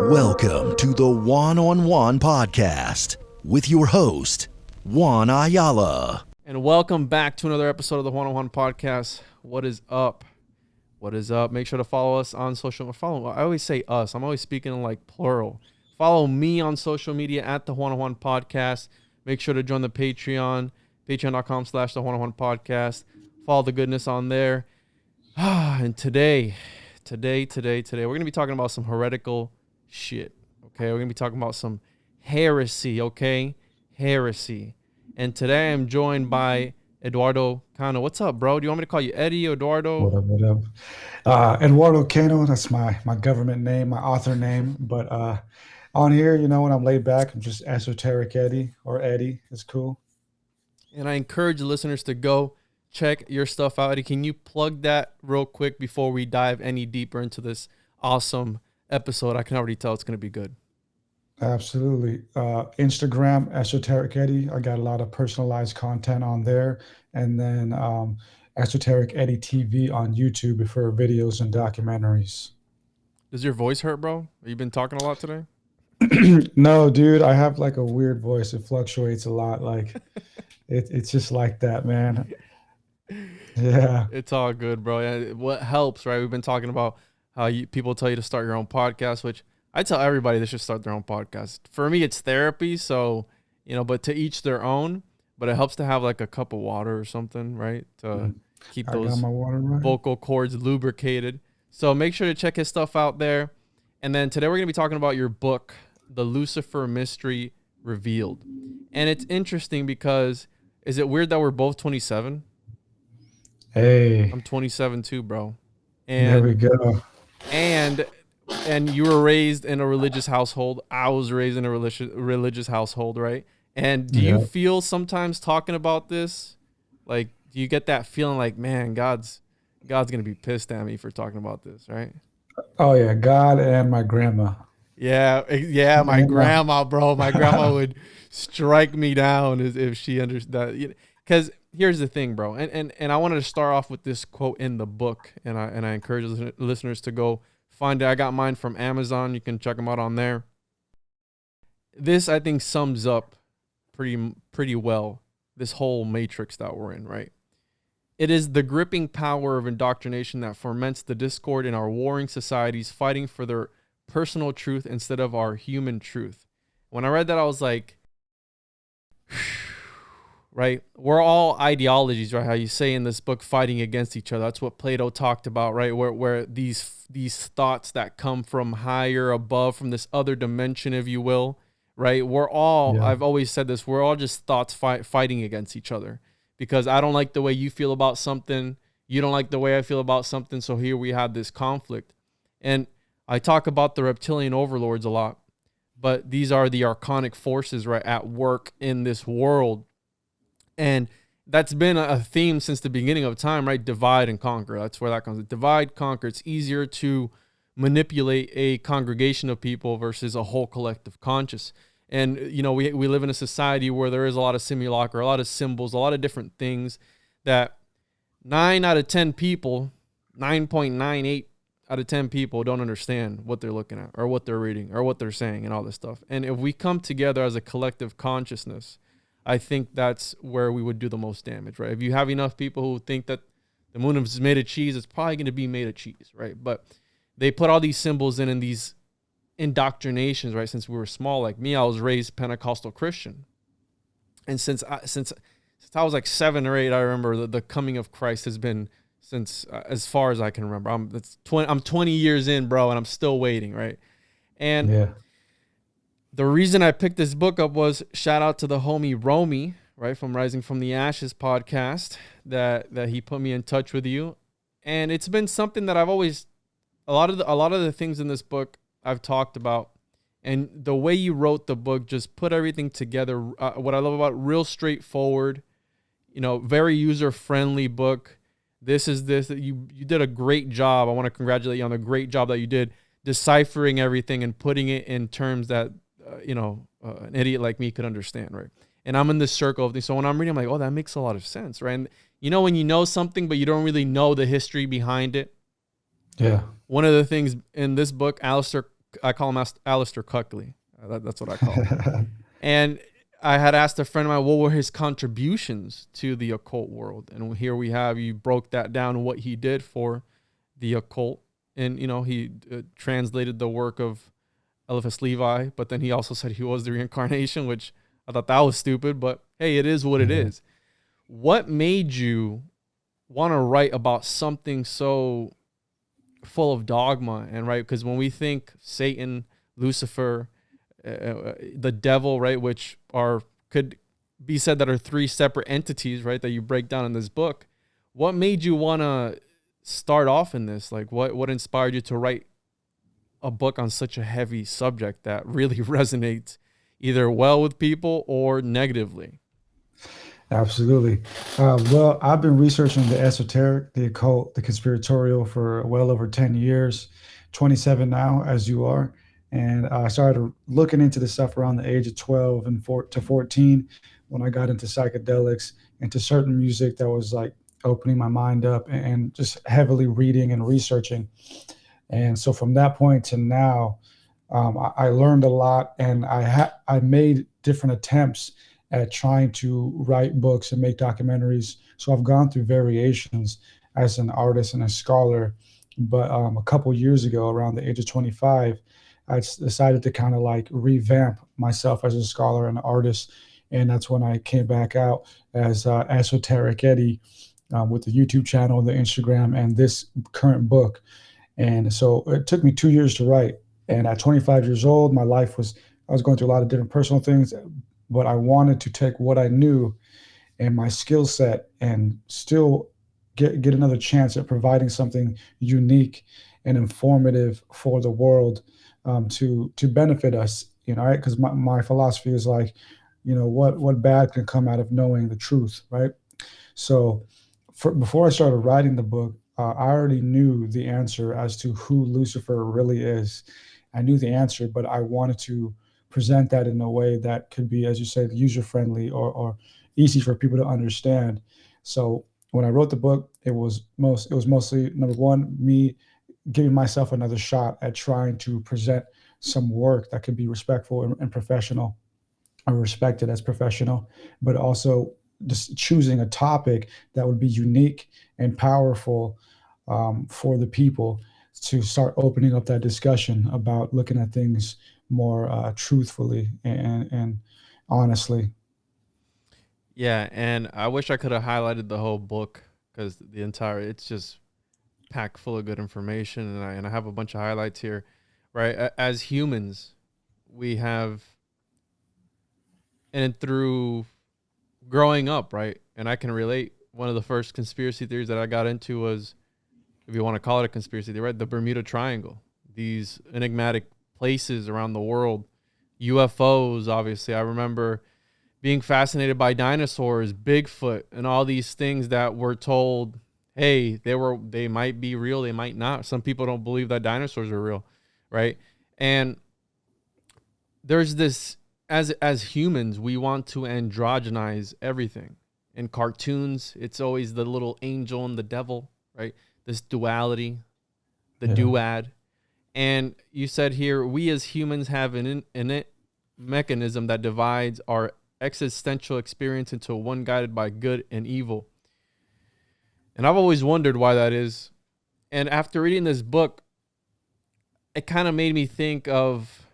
Welcome to the Juan on Juan podcast with your host, Juan Ayala. And welcome back to another episode of the Juan on Juan podcast. What is up? What is up? Make sure to follow us on social. I always say us. I'm always speaking in like plural. Follow me on social media at the Juan on Juan podcast. Make sure to join the Patreon, patreon.com/the Juan on Juan podcast. Follow the goodness on there. And today, we're going to be talking about some heretical shit. Okay, we're gonna be talking about some heresy. Okay, heresy. And today I'm joined by Eduardo Cano. What's up, bro? Do you want me to call you Eddie, Eduardo? What up? Eduardo Cano. That's my government name, my author name. But on here, you know, when I'm laid back, I'm just esoteric Eddie, or Eddie. It's cool. And I encourage the listeners to go check your stuff out. Eddie, can you plug that real quick before we dive any deeper into this awesome episode? I can already tell it's going to be good. Absolutely. Instagram, Esoteric Eddie. I got a lot of personalized content on there. And then Esoteric Eddie TV on YouTube for videos and documentaries. Does your voice hurt, bro? Have you been talking a lot today? No, dude. I have like a weird voice. It fluctuates a lot. Like it's just like that, man. Yeah. It's all good, bro. Yeah, what helps, right? We've been talking about how people tell you to start your own podcast, which I tell everybody they should start their own podcast. For me, it's therapy. So, you know, but to each their own, but it helps to have like a cup of water or something, right? To keep those vocal cords lubricated. So make sure to check his stuff out there. And then today we're going to be talking about your book, The Lucifer Mystery Revealed. And it's interesting because is it weird that we're both 27? Hey. I'm 27 too, bro. And there we go. And you were raised in a religious household. I was raised in a religious household, right? And do you feel sometimes talking about this, like, do you get that feeling like, man, God's gonna be pissed at me for talking about this, right? Oh yeah, God and my grandma. Yeah, my grandma, bro. My grandma would strike me down if she understood. Because here's the thing, bro, and I wanted to start off with this quote in the book, and I encourage listeners to go find it. I got mine from Amazon. You can check them out on there. This, I think, sums up pretty well this whole matrix that we're in, right? It is the gripping power of indoctrination that foments the discord in our warring societies, fighting for their personal truth instead of our human truth. When I read that, I was like, right? We're all ideologies, right? How you say in this book, fighting against each other. That's what Plato talked about, right? Where these thoughts that come from higher, above, from this other dimension, if you will, right? We're all, I've always said this, we're all just thoughts fighting against each other. Because I don't like the way you feel about something. You don't like the way I feel about something. So here we have this conflict. And I talk about the reptilian overlords a lot. But these are the archonic forces, right, at work in this world. And that's been a theme since the beginning of time, right? Divide and conquer. That's where that comes. Divide, conquer. It's easier to manipulate a congregation of people versus a whole collective conscious. And, you know, we live in a society where there is a lot of simulacra, a lot of symbols, a lot of different things that 9 out of 10 people, 9.98 out of 10 people don't understand what they're looking at or what they're reading or what they're saying and all this stuff. And if we come together as a collective consciousness, I think that's where we would do the most damage, right? If you have enough people who think that the moon is made of cheese, it's probably going to be made of cheese, right? But they put all these symbols in these indoctrinations, right? Since we were small, like me, I was raised Pentecostal Christian. And since I was like 7 or 8, I remember the coming of Christ has been since as far as I can remember. I'm 20 years in, bro, and I'm still waiting, right? And the reason I picked this book up was shout out to the homie Romy, right, from Rising from the Ashes podcast, that he put me in touch with you. And it's been something that I've always, a lot of the things in this book I've talked about, and the way you wrote the book just put everything together. What I love about it, real straightforward, very user-friendly book. You did a great job. I want to congratulate you on the great job that you did deciphering everything and putting it in terms that, an idiot like me could understand, right? And I'm in this circle of things. So when I'm reading, I'm like, oh, that makes a lot of sense, right? And when you know something, but you don't really know the history behind it. Yeah. One of the things in this book, I call him Alistair Cuckley. That's what I call him. And I had asked a friend of mine, what were his contributions to the occult world? And here we have, you broke that down, what he did for the occult. And, he translated the work of Eliphas Levi, but then he also said he was the reincarnation, which I thought that was stupid, but hey, it is what it is. What made you want to write about something so full of dogma? And right, because when we think Satan, Lucifer, the devil, right, which could be said that are three separate entities, right, that you break down in this book, what made you want to start off in this? Like, what inspired you to write a book on such a heavy subject that really resonates either well with people or negatively? Absolutely. Well, I've been researching the esoteric, the occult, the conspiratorial for well over 10 years, 27 now, as you are. And I started looking into this stuff around the age of 12 to 14 when I got into psychedelics, into certain music that was like opening my mind up, and just heavily reading and researching. And so from that point to now, I learned a lot, and I made different attempts at trying to write books and make documentaries. So I've gone through variations as an artist and a scholar. But a couple years ago, around the age of 25, I decided to kind of like revamp myself as a scholar and artist. And that's when I came back out as Esoteric Eddie, with the YouTube channel, the Instagram, and this current book. And so it took me 2 years to write. And at 25 years old, I was going through a lot of different personal things, but I wanted to take what I knew and my skill set and still get another chance at providing something unique and informative for the world, to benefit us, right? Because my philosophy is like, what bad can come out of knowing the truth, right? So before I started writing the book, I already knew the answer as to who Lucifer really is. I knew the answer, but I wanted to present that in a way that could be, as you said, user-friendly or easy for people to understand. So when I wrote the book, it was mostly, number one, me giving myself another shot at trying to present some work that could be respectful and professional, or respected as professional, but also just choosing a topic that would be unique and powerful, for the people, to start opening up that discussion about looking at things more truthfully and honestly. Yeah, and I wish I could have highlighted the whole book, because it's just packed full of good information, and I have a bunch of highlights here, right? As humans, we have, and through growing up, right? And I can relate. One of the first conspiracy theories that I got into was, if you want to call it a conspiracy theory, right? The Bermuda Triangle, these enigmatic places around the world, UFOs, obviously. I remember being fascinated by dinosaurs, Bigfoot, and all these things that were told, hey, they might be real, they might not. Some people don't believe that dinosaurs are real, right? And there's this, as humans, we want to androgynize everything. In cartoons, it's always the little angel and the devil, right? This duality, the duad. And you said here, we as humans have an innate mechanism that divides our existential experience into one guided by good and evil. And I've always wondered why that is. And after reading this book, it kind of made me think of,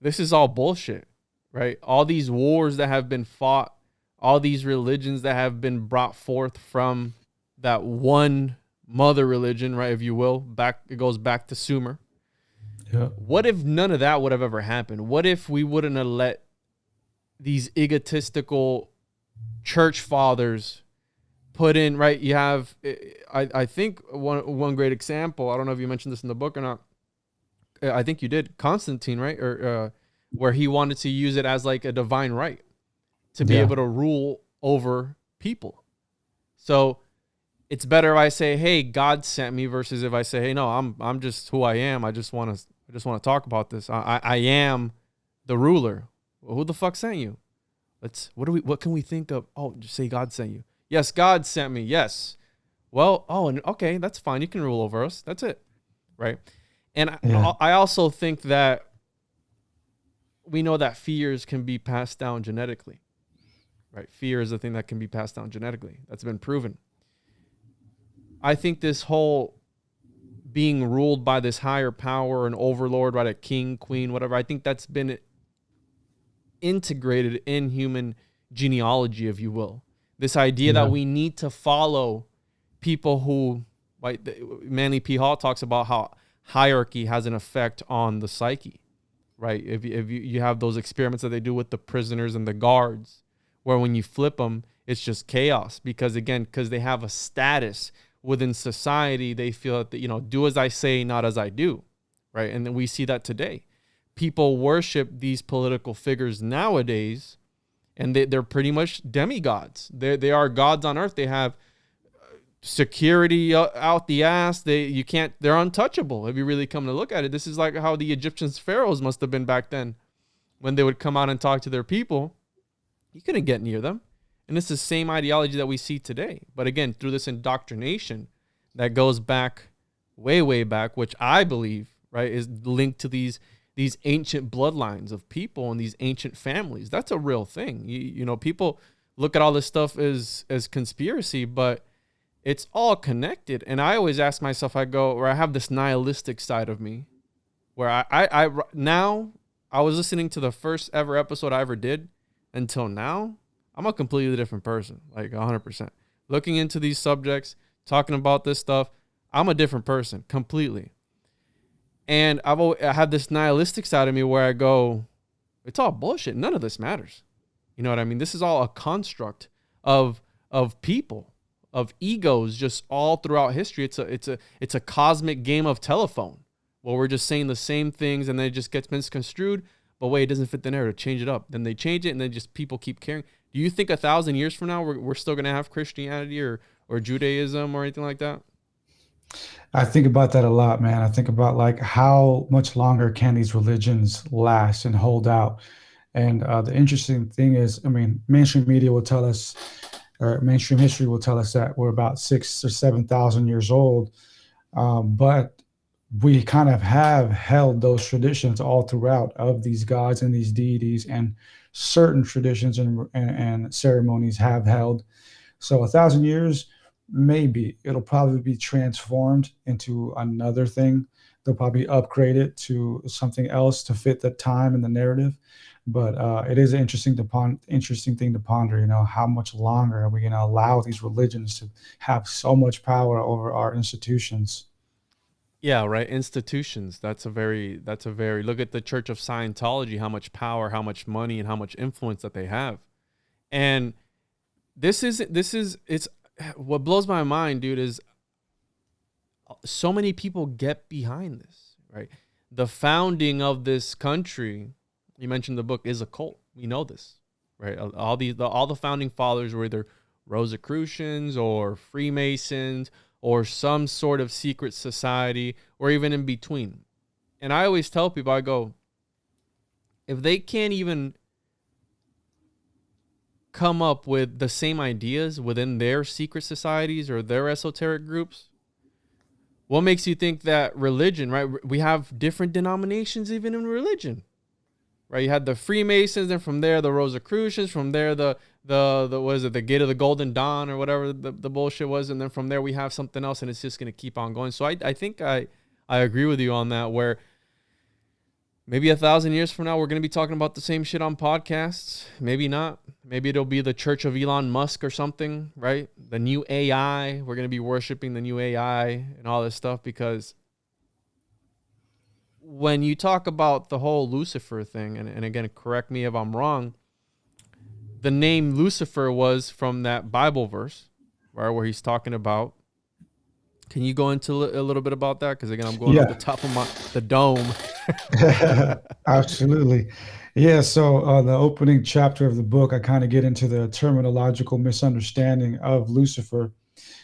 this is all bullshit, right? All these wars that have been fought, all these religions that have been brought forth from that one mother religion, right, if you will, it goes back to Sumer. Yeah. What if none of that would have ever happened? What if we wouldn't have let these egotistical church fathers put in, right? You have, I think one great example, I don't know if you mentioned this in the book or not. I think you did, Constantine, right? Or where he wanted to use it as like a divine right to be able to rule over people. So it's better if I say, "Hey, God sent me," versus if I say, "Hey, no, I'm just who I am. I just want to talk about this. I am the ruler." Well, who the fuck sent you? What can we think of? Oh, just say God sent you. Yes, God sent me. Yes. Well, and okay, that's fine. You can rule over us. That's it. Right? And I also think that we know that fears can be passed down genetically. Right? Fear is a thing that can be passed down genetically. That's been proven. I think this whole being ruled by this higher power, an overlord, right, a king, queen, whatever, I think that's been integrated in human genealogy, if you will. This idea that we need to follow people who, like Manly P. Hall talks about how hierarchy has an effect on the psyche, right? If you have those experiments that they do with the prisoners and the guards, where when you flip them, it's just chaos because they have a status within society. They feel that, do as I say, not as I do, right? And then we see that today. People worship these political figures nowadays, and they're pretty much demigods. They are gods on earth. They have security out the ass. They're untouchable if you really come to look at it. This is like how the Egyptians pharaohs must have been back then when they would come out and talk to their people. You couldn't get near them. And it's the same ideology that we see today. But again, through this indoctrination that goes back way, way back, which I believe, right, is linked to these ancient bloodlines of people and these ancient families. That's a real thing. People look at all this stuff as conspiracy, but it's all connected. And I always ask myself, I have this nihilistic side of me where I was listening to the first ever episode I ever did until now. I'm a completely different person, like 100%. Looking into these subjects, talking about this stuff, I'm a different person completely. And I have this nihilistic side of me where I go, it's all bullshit. None of this matters. You know what I mean? This is all a construct of people, of egos, just all throughout history. It's a cosmic game of telephone where we're just saying the same things and then it just gets misconstrued. But wait, it doesn't fit the narrative. Change it up. Then they change it and then just people keep caring. Do you think 1,000 years from now we're still going to have Christianity or Judaism or anything like that? I think about that a lot, man. I think about like how much longer can these religions last and hold out? And the interesting thing is, I mean, mainstream media will tell us, or mainstream history will tell us that we're about 6,000 or 7,000 years old. But we kind of have held those traditions all throughout of these gods and these deities, and certain traditions and ceremonies have held. So 1,000 years, maybe it'll probably be transformed into another thing. They'll probably upgrade it to something else to fit the time and the narrative. But it is an interesting thing to ponder. How much longer are we going to allow these religions to have so much power over our institutions? Yeah, right. Institutions. That's a very look at the Church of Scientology, how much power, how much money, and how much influence that they have. And it's what blows my mind, dude, is so many people get behind this, right? The founding of this country, you mentioned the book, is a cult. We know this, right? All the founding fathers were either Rosicrucians or Freemasons or some sort of secret society, or even in between. And I always tell people, I go, if they can't even come up with the same ideas within their secret societies or their esoteric groups, what makes you think that religion, right? We have different denominations even in religion, right? You had the Freemasons, and from there the Rosicrucians, from there the what is it, the Gate of the Golden Dawn or whatever the bullshit was, and then from there we have something else, and it's just going to keep on going. So I think I agree with you on that, where maybe 1,000 years from now we're going to be talking about the same shit on podcasts. Maybe not. Maybe it'll be the Church of Elon Musk or something, right? The new AI. We're going to be worshiping the new AI and all this stuff because when you talk about the whole Lucifer thing, and again, correct me if I'm wrong, the name Lucifer was from that Bible verse, right, where he's talking about. Can you go into a little bit about that? Because again, I'm going off the Yeah, top of the dome. absolutely. Yeah, so the opening chapter of the book, I kind of get into the terminological misunderstanding of Lucifer.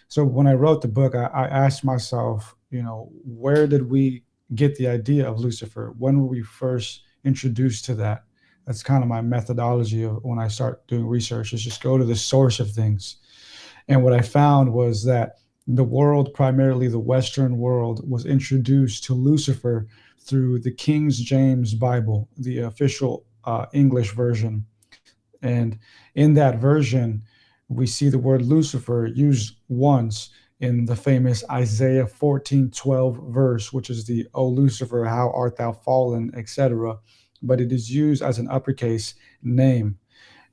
So when I wrote the book, I asked myself, where did we get the idea of Lucifer? When were we first introduced to that? That's kind of my methodology of when I start doing research, is just go to the source of things. And what I found was that the world, primarily the Western world, was introduced to Lucifer through the King James Bible, the official English version. And in that version, we see the word Lucifer used once in the famous Isaiah 14:12 verse, which is the "O Lucifer, how art thou fallen," etc. But it is used as an uppercase name.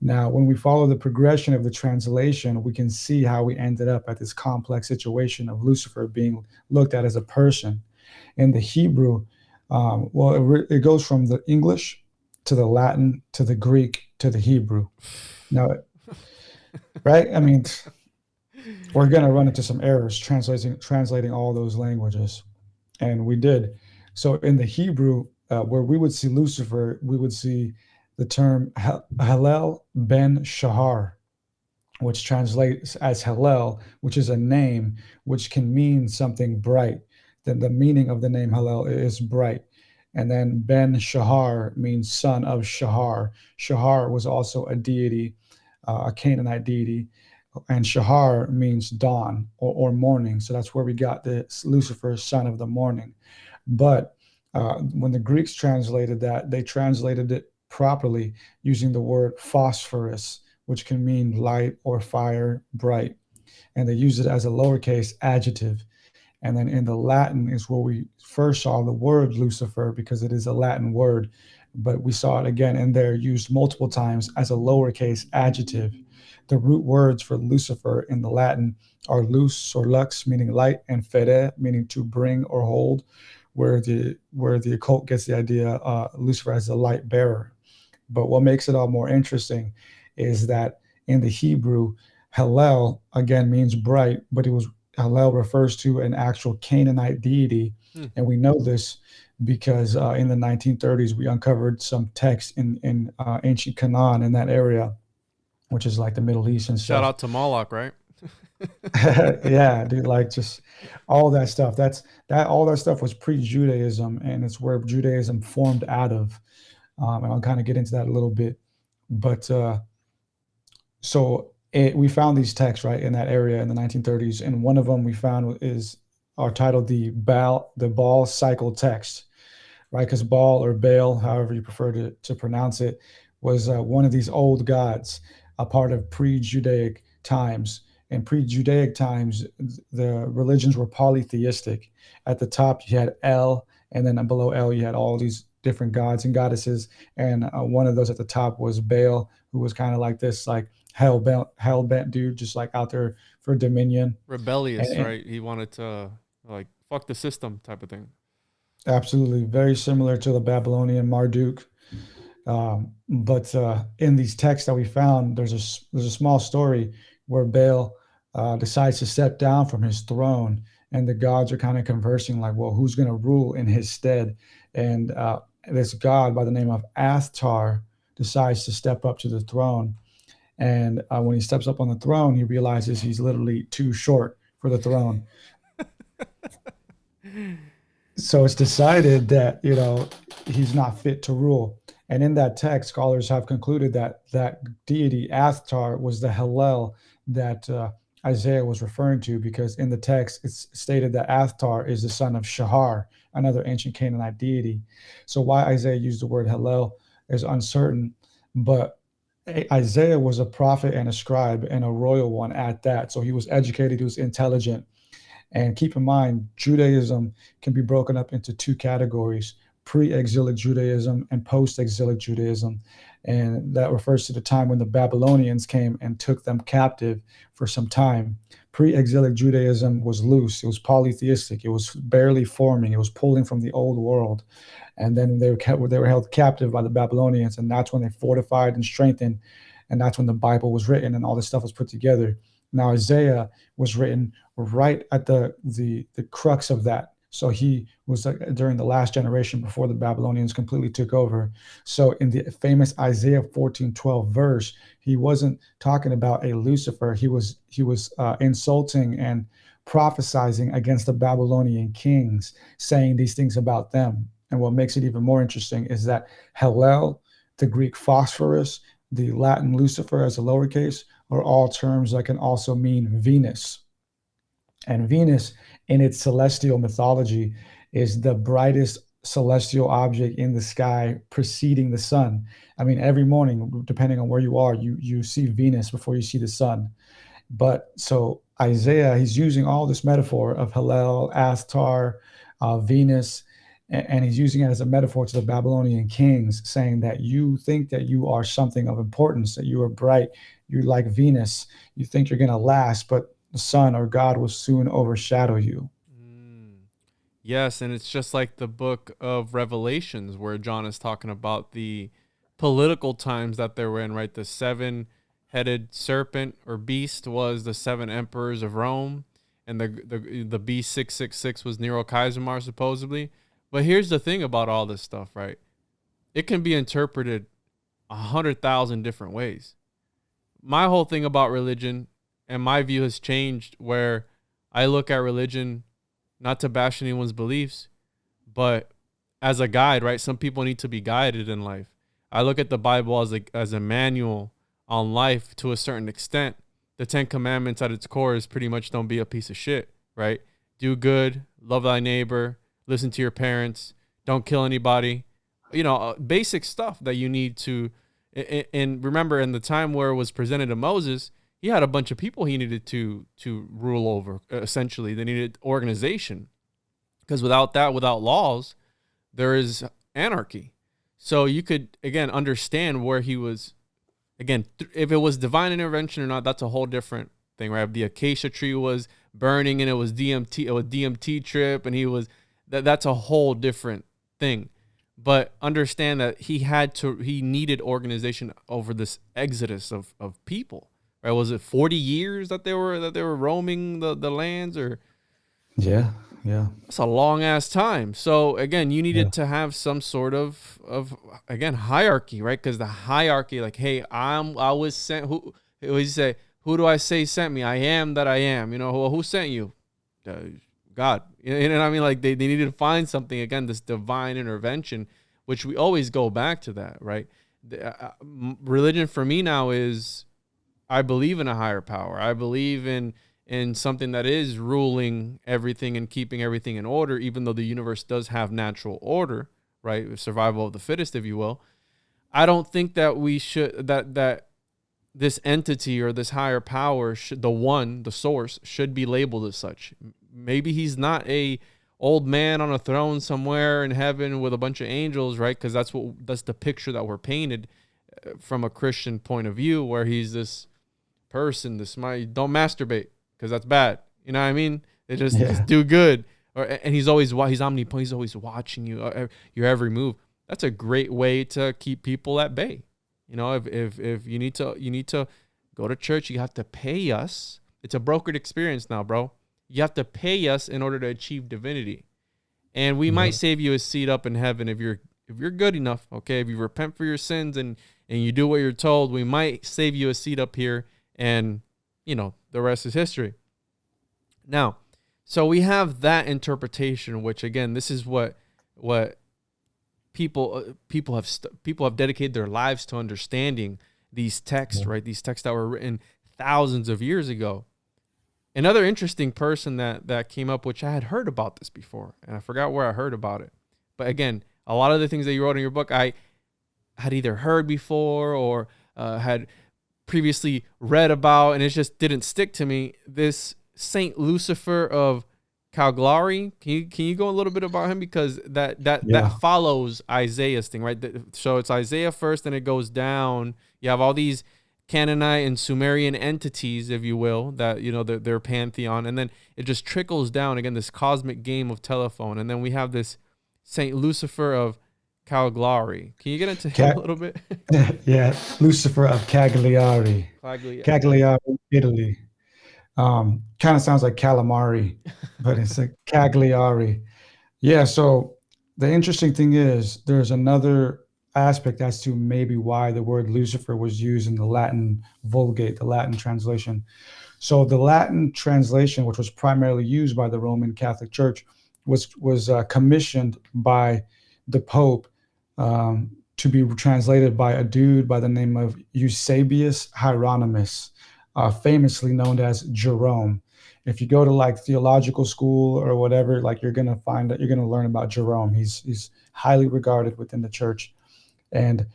Now, when we follow the progression of the translation, we can see how we ended up at this complex situation of Lucifer being looked at as a person. In the Hebrew, it goes from the English to the Latin to the Greek to the Hebrew. Now, right? I mean, we're going to run into some errors translating all those languages, and we did. So in the Hebrew, where we would see Lucifer, we would see the term Hallel ben Shahar, which translates as Hallel, which is a name which can mean something bright. Then the meaning of the name Hallel is bright. And then Ben Shahar means son of Shahar. Shahar was also a deity, a Canaanite deity. And Shahar means dawn or morning. So that's where we got the Lucifer, son of the morning. But when the Greeks translated that, they translated it properly using the word phosphorus, which can mean light or fire, bright. And they use it as a lowercase adjective. And then in the Latin is where we first saw the word Lucifer, because it is a Latin word, but we saw it again in there used multiple times as a lowercase adjective. The root words for Lucifer in the Latin are lux or lux, meaning light, and fere, meaning to bring or hold, where the occult gets the idea Lucifer as a light bearer. But what makes it all more interesting is that in the Hebrew, Hallel again means bright, but Hallel refers to an actual Canaanite deity. And we know this because in the 1930s, we uncovered some text in ancient Canaan in that area, which is like the Middle East and Shout stuff. out to Moloch, right? Yeah, dude, like just all that stuff. All that stuff was pre-Judaism, and it's where Judaism formed out of. And I'll kind of get into that a little bit. But we found these texts right in that area in the 1930s, and one of them we found are titled the Baal cycle text, right? Because Baal or Baal, however you prefer to pronounce it, was one of these old gods, a part of pre-Judaic times. In pre-Judaic times, the religions were polytheistic. At the top, you had El, and then below El, you had all these different gods and goddesses. And one of those at the top was Baal, who was kind of like this, like hell bent dude, just like out there for dominion. Rebellious, right? He wanted to like fuck the system type of thing. Absolutely, very similar to the Babylonian Marduk. But in these texts that we found, there's a small story where Baal decides to step down from his throne, and the gods are kind of conversing like, well, who's going to rule in his stead? And this god by the name of Athtar decides to step up to the throne. And when he steps up on the throne, he realizes he's literally too short for the throne. So it's decided that, he's not fit to rule. And in that text, scholars have concluded that deity, Athtar, was the Hallel that Isaiah was referring to, because in the text, it's stated that Athtar is the son of Shahar, another ancient Canaanite deity. So why Isaiah used the word Hallel is uncertain, but Isaiah was a prophet and a scribe and a royal one at that. So he was educated, he was intelligent. And keep in mind, Judaism can be broken up into two categories: pre-exilic Judaism and post-exilic Judaism. And that refers to the time when the Babylonians came and took them captive for some time. pre-exilic Judaism was loose. It was polytheistic. It was barely forming. It was pulling from the old world. And then they were held captive by the Babylonians, and that's when they fortified and strengthened, and that's when the Bible was written and all this stuff was put together. Now Isaiah was written right at the crux of that. So he was during the last generation before the Babylonians completely took over. So in the famous Isaiah 14:12 verse, he wasn't talking about a Lucifer. He was insulting and prophesizing against the Babylonian kings, saying these things about them. And what makes it even more interesting is that Hallel, the Greek phosphorus, the Latin Lucifer as a lowercase, are all terms that can also mean Venus. And Venus, in its celestial mythology, is the brightest celestial object in the sky preceding the sun. I mean, every morning, depending on where you are, you see Venus before you see the sun. But so Isaiah, he's using all this metaphor of Hallel, Astar, Venus, and he's using it as a metaphor to the Babylonian kings, saying that you think that you are something of importance, that you are bright, you're like Venus, you think you're going to last, but the sun or God will soon overshadow you. Yes, and it's just like the book of Revelations where John is talking about the political times that they were in, right? The seven-headed serpent or beast was the seven emperors of Rome, and the beast 666 was Nero Kaisermar, supposedly. But here's the thing about all this stuff, right? It can be interpreted 100,000 different ways. My whole thing about religion and my view has changed where I look at religion not to bash anyone's beliefs, but as a guide, right? Some people need to be guided in life. I look at the Bible as a manual on life to a certain extent. The 10 Commandments at its core is pretty much don't be a piece of shit, right? Do good, love thy neighbor, listen to your parents, don't kill anybody. Basic stuff that you need to. And remember, in the time where it was presented to Moses, he had a bunch of people he needed to rule over. Essentially, they needed organization, because without laws, there is anarchy. So you could again understand where he was. Again, if it was divine intervention or not, that's a whole different thing, right? The acacia tree was burning and it was DMT, a DMT trip, and he was. That's a whole different thing. But understand that he needed organization over this exodus of people. Right? Was it 40 years that they were roaming the lands, or Yeah. that's a long ass time. So again, you needed to have some sort of again hierarchy, right? Because the hierarchy, like, hey, I was sent. Who you say? Who do I say sent me? I am that I am. Who sent you? God. You know what I mean? Like they needed to find something, again, this divine intervention, which we always go back to that, right? Religion for me now is, I believe in a higher power. I believe in something that is ruling everything and keeping everything in order, even though the universe does have natural order, right? Survival of the fittest, if you will. I don't think that we should, that this entity or this higher power, the source, should be labeled as such. Maybe he's not a old man on a throne somewhere in heaven with a bunch of angels, right? Because that's the picture that we're painted from a Christian point of view, where he's this person, don't masturbate because that's bad. You know what I mean? They just do good. And he's omnipotent. He's always watching you, your every move. That's a great way to keep people at bay. If you need to go to church, you have to pay us. It's a brokered experience now, bro. You have to pay us in order to achieve divinity. And we might save you a seat up in heaven if you're good enough, okay? If you repent for your sins and you do what you're told, we might save you a seat up here, and the rest is history. Now, so we have that interpretation, which again, this is what people have dedicated their lives to understanding these texts, right? These texts that were written thousands of years ago. Another interesting person that came up, which I had heard about this before, and I forgot where I heard about it. But again, a lot of the things that you wrote in your book, I had either heard before or had previously read about, and it just didn't stick to me. This Saint Lucifer of Cagliari, can you go a little bit about him? Because that follows Isaiah's thing, right? So it's Isaiah first, and it goes down. You have all these Canaanite and Sumerian entities, if you will, that, you know, their pantheon. And then it just trickles down, again, this cosmic game of telephone. And then we have this Saint Lucifer of Cagliari. Can you get into him a little bit? Yeah, Lucifer of Cagliari. Cagliari, Italy. Kind of sounds like calamari, but it's like Cagliari. Yeah, so the interesting thing is there's another aspect as to maybe why the word Lucifer was used in the Latin Vulgate, the Latin translation. So the Latin translation, which was primarily used by the Roman Catholic Church, was commissioned by the Pope to be translated by a dude by the name of Eusebius Hieronymus, famously known as Jerome. If you go to like theological school or whatever, like you're gonna find that you're gonna learn about Jerome. He's highly regarded within the church, and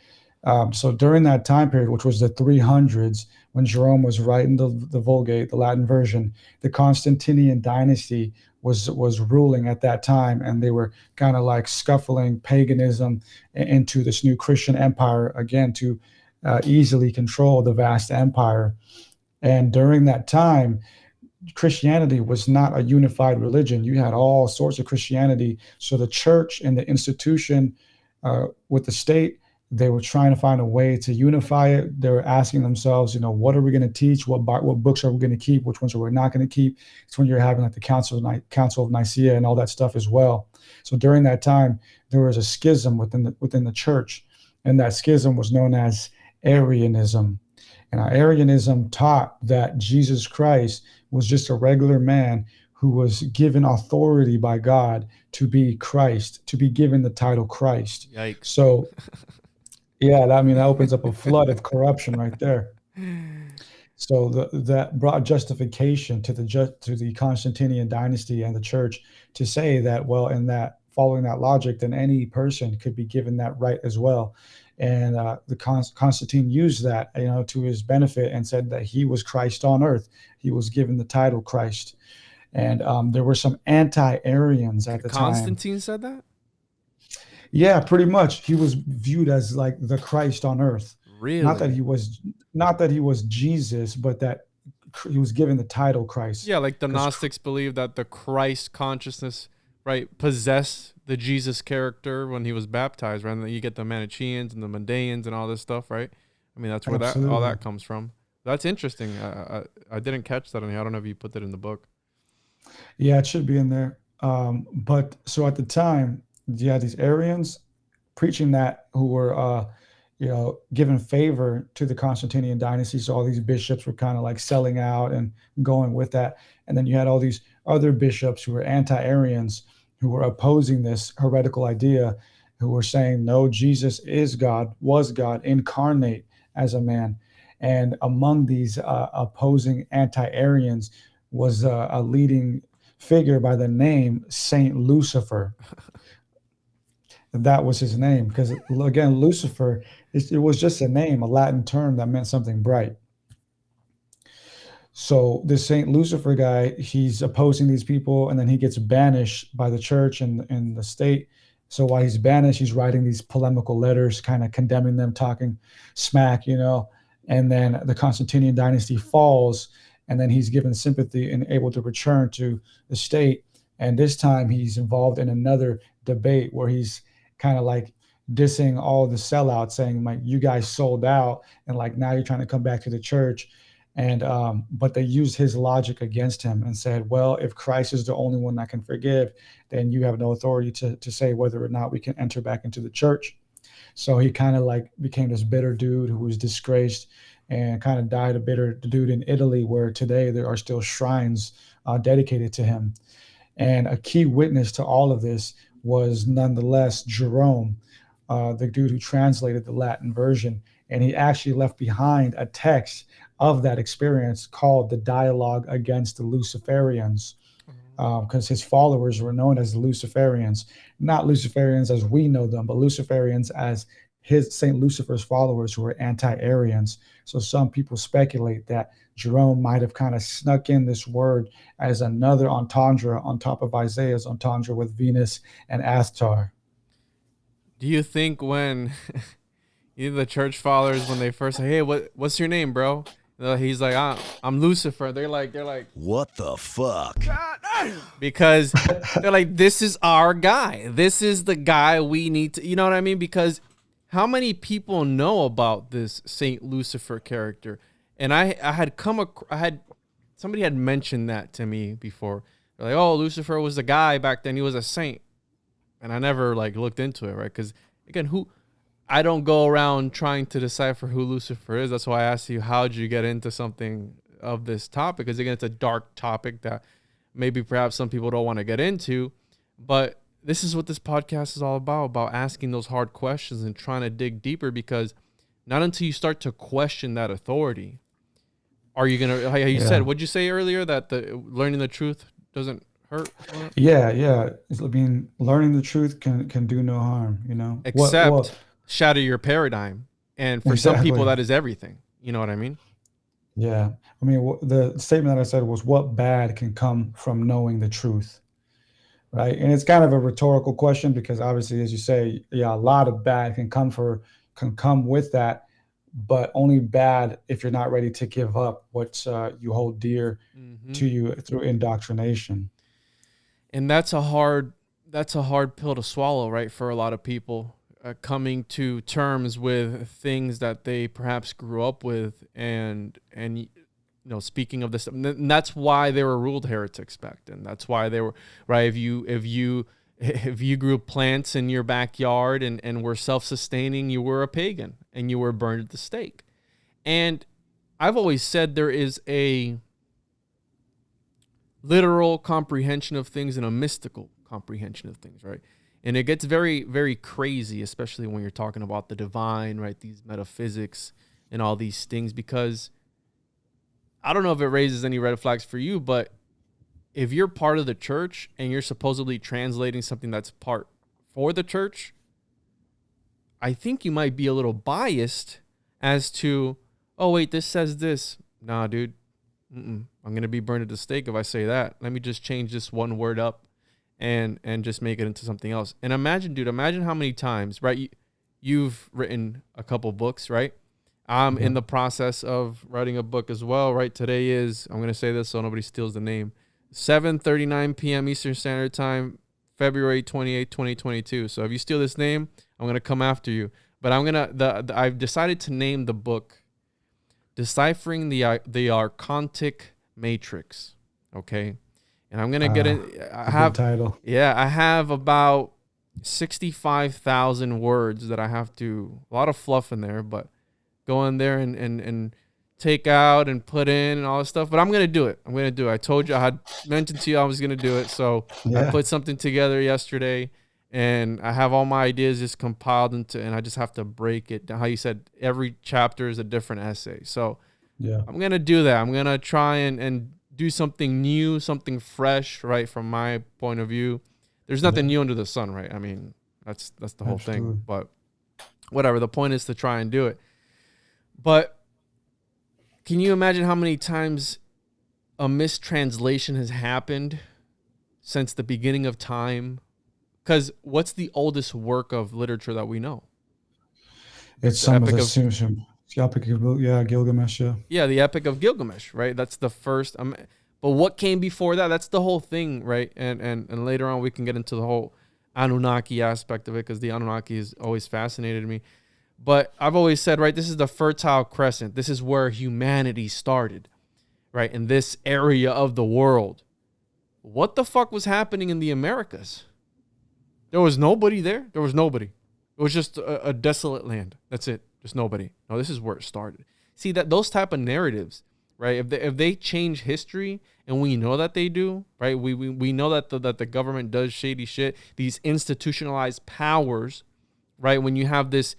so during that time period, which was the 300s, when Jerome was writing the Vulgate, the Latin version, the Constantinian dynasty was ruling at that time, and they were kind of like scuffling paganism into this new Christian empire again to easily control the vast empire. And during that time, Christianity was not a unified religion. You had all sorts of Christianity. So the church and the institution with the state, they were trying to find a way to unify it. They were asking themselves, you know, what are we going to teach? What books are we going to keep? Which ones are we not going to keep? It's when you're having like the Council of Nicaea and all that stuff as well. So during that time, there was a schism within the church, and that schism was known as Arianism. And Arianism taught that Jesus Christ was just a regular man who was given authority by God to be Christ, to be given the title Christ. Yikes. So, yeah, I mean, that opens up a flood of corruption right there. So that brought justification to the Constantinian dynasty and the church to say that, well, in that following that logic, then any person could be given that right as well. And the Constantine used that, you know, to his benefit and said that he was Christ on earth. He was given the title Christ. And there were some anti-Arians at the time. Constantine said that? Yeah, pretty much. He was viewed as like the Christ on earth. Really? Not that he was Jesus, but that he was given the title Christ. Yeah, like the Gnostics believed that the Christ consciousness, right, possessed the Jesus character when he was baptized, right? And then you get the Manichaeans and the Mandaeans and all this stuff, right? I mean, that's where all that comes from. That's interesting. I didn't catch that on here. I don't know if you put that in the book. Yeah, it should be in there. But so at the time, you had these Arians preaching that who were, you know, giving favor to the Constantinian dynasty. So all these bishops were kind of like selling out and going with that. And then you had all these other bishops who were anti-Arians who were opposing this heretical idea, who were saying, no, Jesus is God, was God, incarnate as a man. And among these opposing anti-Arians was a leading figure by the name Saint Lucifer. That was his name because, again, Lucifer, it was just a name, a Latin term that meant something bright. So this Saint Lucifer guy, he's opposing these people, and then he gets banished by the church and the state. So while he's banished, he's writing these polemical letters, kind of condemning them, talking smack, you know. And then the Constantinian dynasty falls, and then he's given sympathy and able to return to the state. And this time he's involved in another debate where he's kind of like dissing all the sellouts, saying like, you guys sold out, and like now you're trying to come back to the church. And but they used his logic against him and said, well, if Christ is the only one that can forgive, then you have no authority to say whether or not we can enter back into the church. So he kind of like became this bitter dude who was disgraced and kind of died a bitter dude in Italy, where today there are still shrines dedicated to him. And a key witness to all of this was nonetheless Jerome, the dude who translated the Latin version. And he actually left behind a text of that experience called the Dialogue Against the Luciferians, because his followers were known as the Luciferians, not Luciferians as we know them, but Luciferians as his Saint Lucifer's followers who were anti-Arians. So some people speculate that Jerome might have kind of snuck in this word as another entendre on top of Isaiah's entendre with Venus and Astar. Do you think when the church fathers, when they first say, "Hey, what's your name, bro?" He's like, "I'm Lucifer." They're like, what the fuck? because they're like, "This is our guy. This is the guy we need to." You know what I mean? Because how many people know about this Saint Lucifer character? And I had somebody had mentioned that to me before. They're like, "Oh, Lucifer was the guy back then. He was a saint," and I never like looked into it, right? Because again, I don't go around trying to decipher who Lucifer is. That's why I asked you, how'd you get into something of this topic? Because again, it's a dark topic that maybe perhaps some people don't want to get into. But this is what this podcast is all about asking those hard questions and trying to dig deeper, because not until you start to question that authority are you going to, like you said, what'd you say earlier, that the learning the truth doesn't hurt? Yeah. I mean, learning the truth can do no harm, you know. Except shatter your paradigm. And for some people, that is everything. You know what I mean? Yeah. I mean, the statement that I said was, what bad can come from knowing the truth? Right. And it's kind of a rhetorical question, because obviously, as you say, a lot of bad can come with that, but only bad if you're not ready to give up what you hold dear to you through indoctrination. And that's a hard pill to swallow, right? For a lot of people, coming to terms with things that they perhaps grew up with, and speaking of this, and that's why they were ruled heretics back then. That's why they were, right? If you grew plants in your backyard and were self-sustaining, you were a pagan and you were burned at the stake. And I've always said there is a literal comprehension of things and a mystical comprehension of things, right? And it gets very, very crazy, especially when you're talking about the divine, right? These metaphysics and all these things, because I don't know if it raises any red flags for you, but if you're part of the church and you're supposedly translating something that's part for the church, I think you might be a little biased as to, oh, wait, this says this. Nah, dude, I'm going to be burned at the stake if I say that. Let me just change this one word up and just make it into something else. And imagine how many times, right? You've written a couple books, right? I'm in the process of writing a book as well, right? Today is, I'm going to say this so nobody steals the name, 7:39 p.m. Eastern Standard Time, February 28, 2022. So if you steal this name, I'm going to come after you. But I've decided to name the book Deciphering the Archontic Matrix. Okay. And I'm going to get in. I have title. Yeah, I have about 65,000 words that I have to, a lot of fluff in there, but go in there and take out and put in and all this stuff. But I'm going to do it. I told you, I had mentioned to you I was going to do it. So I put something together yesterday, and I have all my ideas just compiled into, and I just have to break it down. How you said, every chapter is a different essay. So I'm going to do that. I'm going to try and do something new, something fresh, right? From my point of view, there's nothing new under the sun, right? I mean, that's the whole thing, but whatever. The point is to try and do it. But can you imagine how many times a mistranslation has happened since the beginning of time? Because what's the oldest work of literature that we know? It's some of the Epic of Gilgamesh. Yeah, the Epic of Gilgamesh, right? That's the first. But what came before that? That's the whole thing, right? And later on we can get into the whole Anunnaki aspect of it, because the Anunnaki has always fascinated me. But I've always said, right, this is the Fertile Crescent. This is where humanity started, right? In this area of the world. What the fuck was happening in the Americas? There was nobody there. There was nobody. It was just a desolate land. That's it. Just nobody. No, this is where it started. See, that those type of narratives, right? If they change history, and we know that they do, right? We know that the government does shady shit. These institutionalized powers, right? When you have this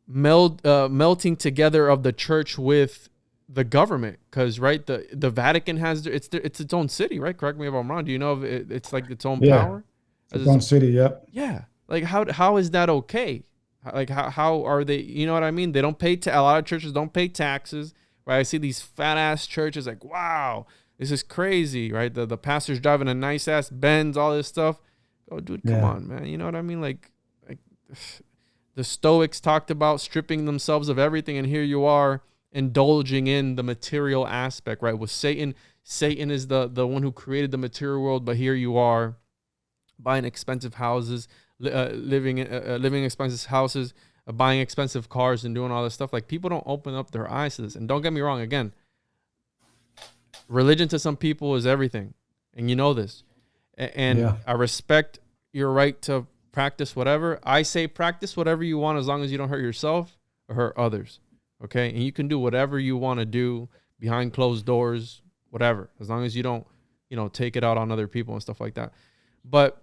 melting together of the church with the government, because right, the Vatican has its own city, right? Correct me if I'm wrong. Do you know if it's like its own power? Its own city, yep. Yeah. Like how is that okay? Like how are they? You know what I mean? They don't pay. A lot of churches don't pay taxes, right? I see these fat ass churches like, wow, this is crazy, right? The pastor's driving a nice ass Benz, all this stuff. Oh, dude, come on, man. You know what I mean? Like The Stoics talked about stripping themselves of everything, and here you are indulging in the material aspect, right? With Satan is the one who created the material world, but here you are buying expensive houses, living in expensive houses, buying expensive cars, and doing all this stuff. Like, people don't open up their eyes to this. And don't get me wrong, again, religion to some people is everything, and you know this. And I respect your right to practice whatever. I say practice whatever you want as long as you don't hurt yourself or hurt others. Okay? And you can do whatever you want to do behind closed doors, whatever, as long as you don't, take it out on other people and stuff like that. But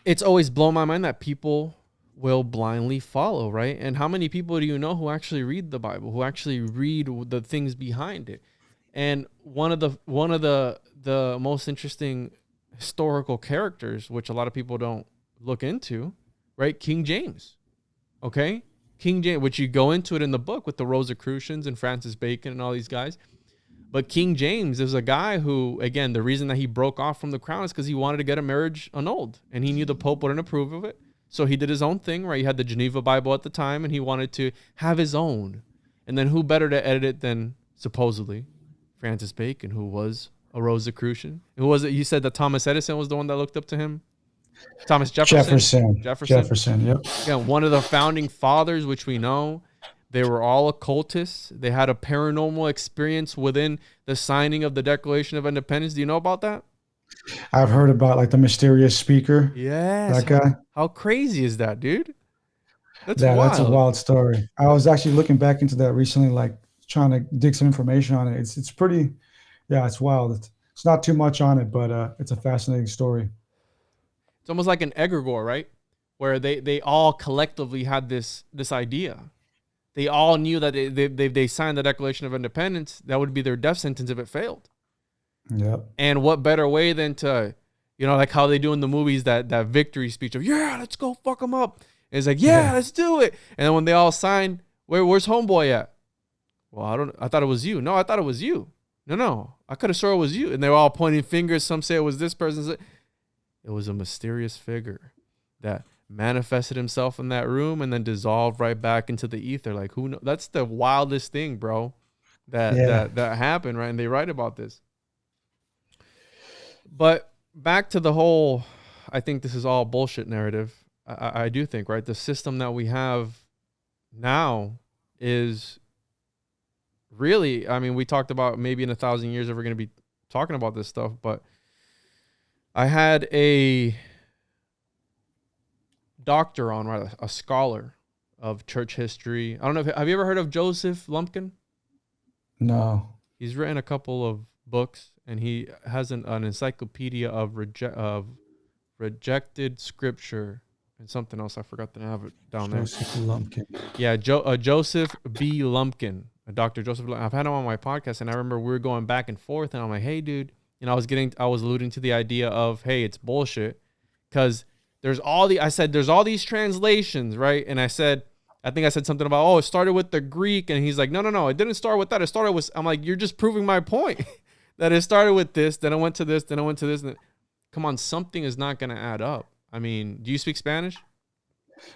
it's always blown my mind that people will blindly follow, right? And how many people do you know who actually read the Bible, who actually read the things behind it? And one of the most interesting historical characters, which a lot of people don't look into, right? King James. Okay? King James, which you go into it in the book with the Rosicrucians and Francis Bacon and all these guys. But King James is a guy who, again, the reason that he broke off from the crown is because he wanted to get a marriage annulled. And he knew the Pope wouldn't approve of it. So he did his own thing, right? He had the Geneva Bible at the time, and he wanted to have his own. And then who better to edit it than, supposedly, Francis Bacon, who was a Rosicrucian? Who was it? You said that Thomas Edison was the one that looked up to him? Thomas Jefferson. Jefferson, yep. Again, one of the founding fathers, which we know. They were all occultists. They had a paranormal experience within the signing of the Declaration of Independence. Do you know about that? I've heard about like the mysterious speaker. Yes. That guy. How crazy is that, dude? That's wild. That's a wild story. I was actually looking back into that recently, like trying to dig some information on it. It's pretty, it's wild. It's not too much on it, but it's a fascinating story. It's almost like an egregore, right? Where they all collectively had this idea. They all knew that they signed the Declaration of Independence. That would be their death sentence if it failed. Yep. And what better way than to, like how they do in the movies, that victory speech of, let's go fuck them up. And it's like, let's do it. And then when they all signed, where's homeboy at? Well, I thought it was you. No, I thought it was you. No, I could have sworn it was you. And they were all pointing fingers. Some say it was this person. It was a mysterious figure that manifested himself in that room and then dissolved right back into the ether. Like, who knows? That's the wildest thing, bro, that happened, right? And they write about this. But back to the whole, I think this is all bullshit narrative. I do think, right, the system that we have now is really, I mean, we talked about maybe in 1,000 years if we're going to be talking about this stuff, but I had a doctor on, right, a scholar of church history. I don't know, have you ever heard of Joseph Lumpkin? No. He's written a couple of books, and he has an encyclopedia of rejected scripture and something else. I forgot the name of it down there. Joseph Lumpkin. Yeah, Joseph B. Lumpkin, Dr. Joseph Lumpkin. I've had him on my podcast, and I remember we were going back and forth, and I'm like, hey, dude, I was alluding to the idea of, hey, it's bullshit, because there's all these translations, right? And I think I said something about, it started with the Greek, and he's like, no, it didn't start with that. It started with, I'm like, you're just proving my point that it started with this, then it went to this, then it went to this. Come on, something is not going to add up. I mean, do you speak Spanish?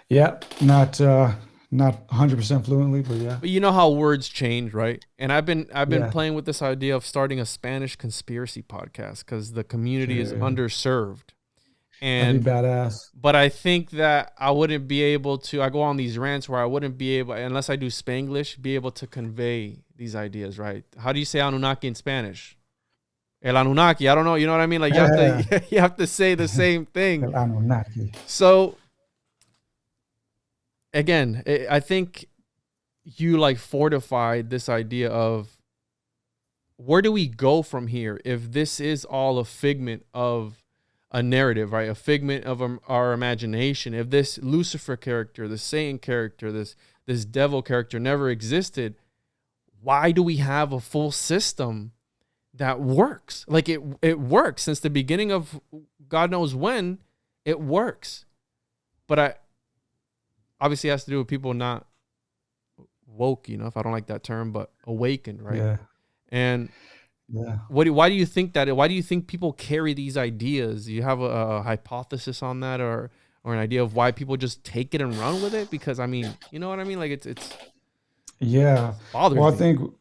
Yeah, not 100% fluently, but yeah. But you know how words change, right? And I've been playing with this idea of starting a Spanish conspiracy podcast because the community is underserved. And that'd be badass. But I think that I wouldn't be able to, I go on these rants where I wouldn't be able, unless I do Spanglish, be able to convey these ideas, right? How do you say Anunnaki in Spanish? El Anunnaki. I don't know. You know what I mean? Like you have to say the same thing. El Anunnaki. So again, I think you like fortified this idea of where do we go from here if this is all a figment of a narrative, right? A figment of our imagination. If this Lucifer character, the Satan character, this devil character never existed, why do we have a full system that works? Like it works since the beginning of God knows when. It works, but obviously it has to do with people not woke enough. I don't like that term, but awakened, right? Yeah. And yeah. Why do you think that? Why do you think people carry these ideas? Do you have a hypothesis on that, or or an idea of why people just take it and run with it? Because I mean, you know what I mean? Like it's Yeah. Well, bothers I me. think,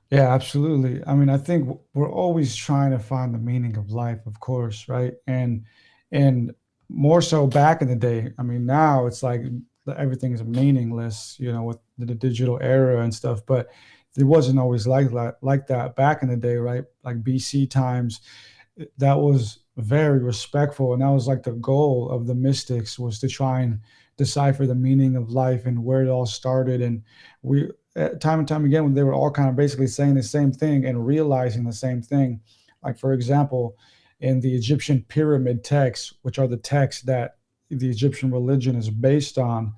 yeah, absolutely. I mean, I think we're always trying to find the meaning of life, of course, right? And more so back in the day. I mean, now it's like everything is meaningless, with the digital era and stuff. But it wasn't always like that back in the day, right? Like BC times, that was very respectful, and that was like the goal of the mystics, was to try and decipher the meaning of life and where it all started. And we time and time again, they were all kind of basically saying the same thing and realizing the same thing. Like, for example, in the Egyptian pyramid texts, which are the texts that the Egyptian religion is based on,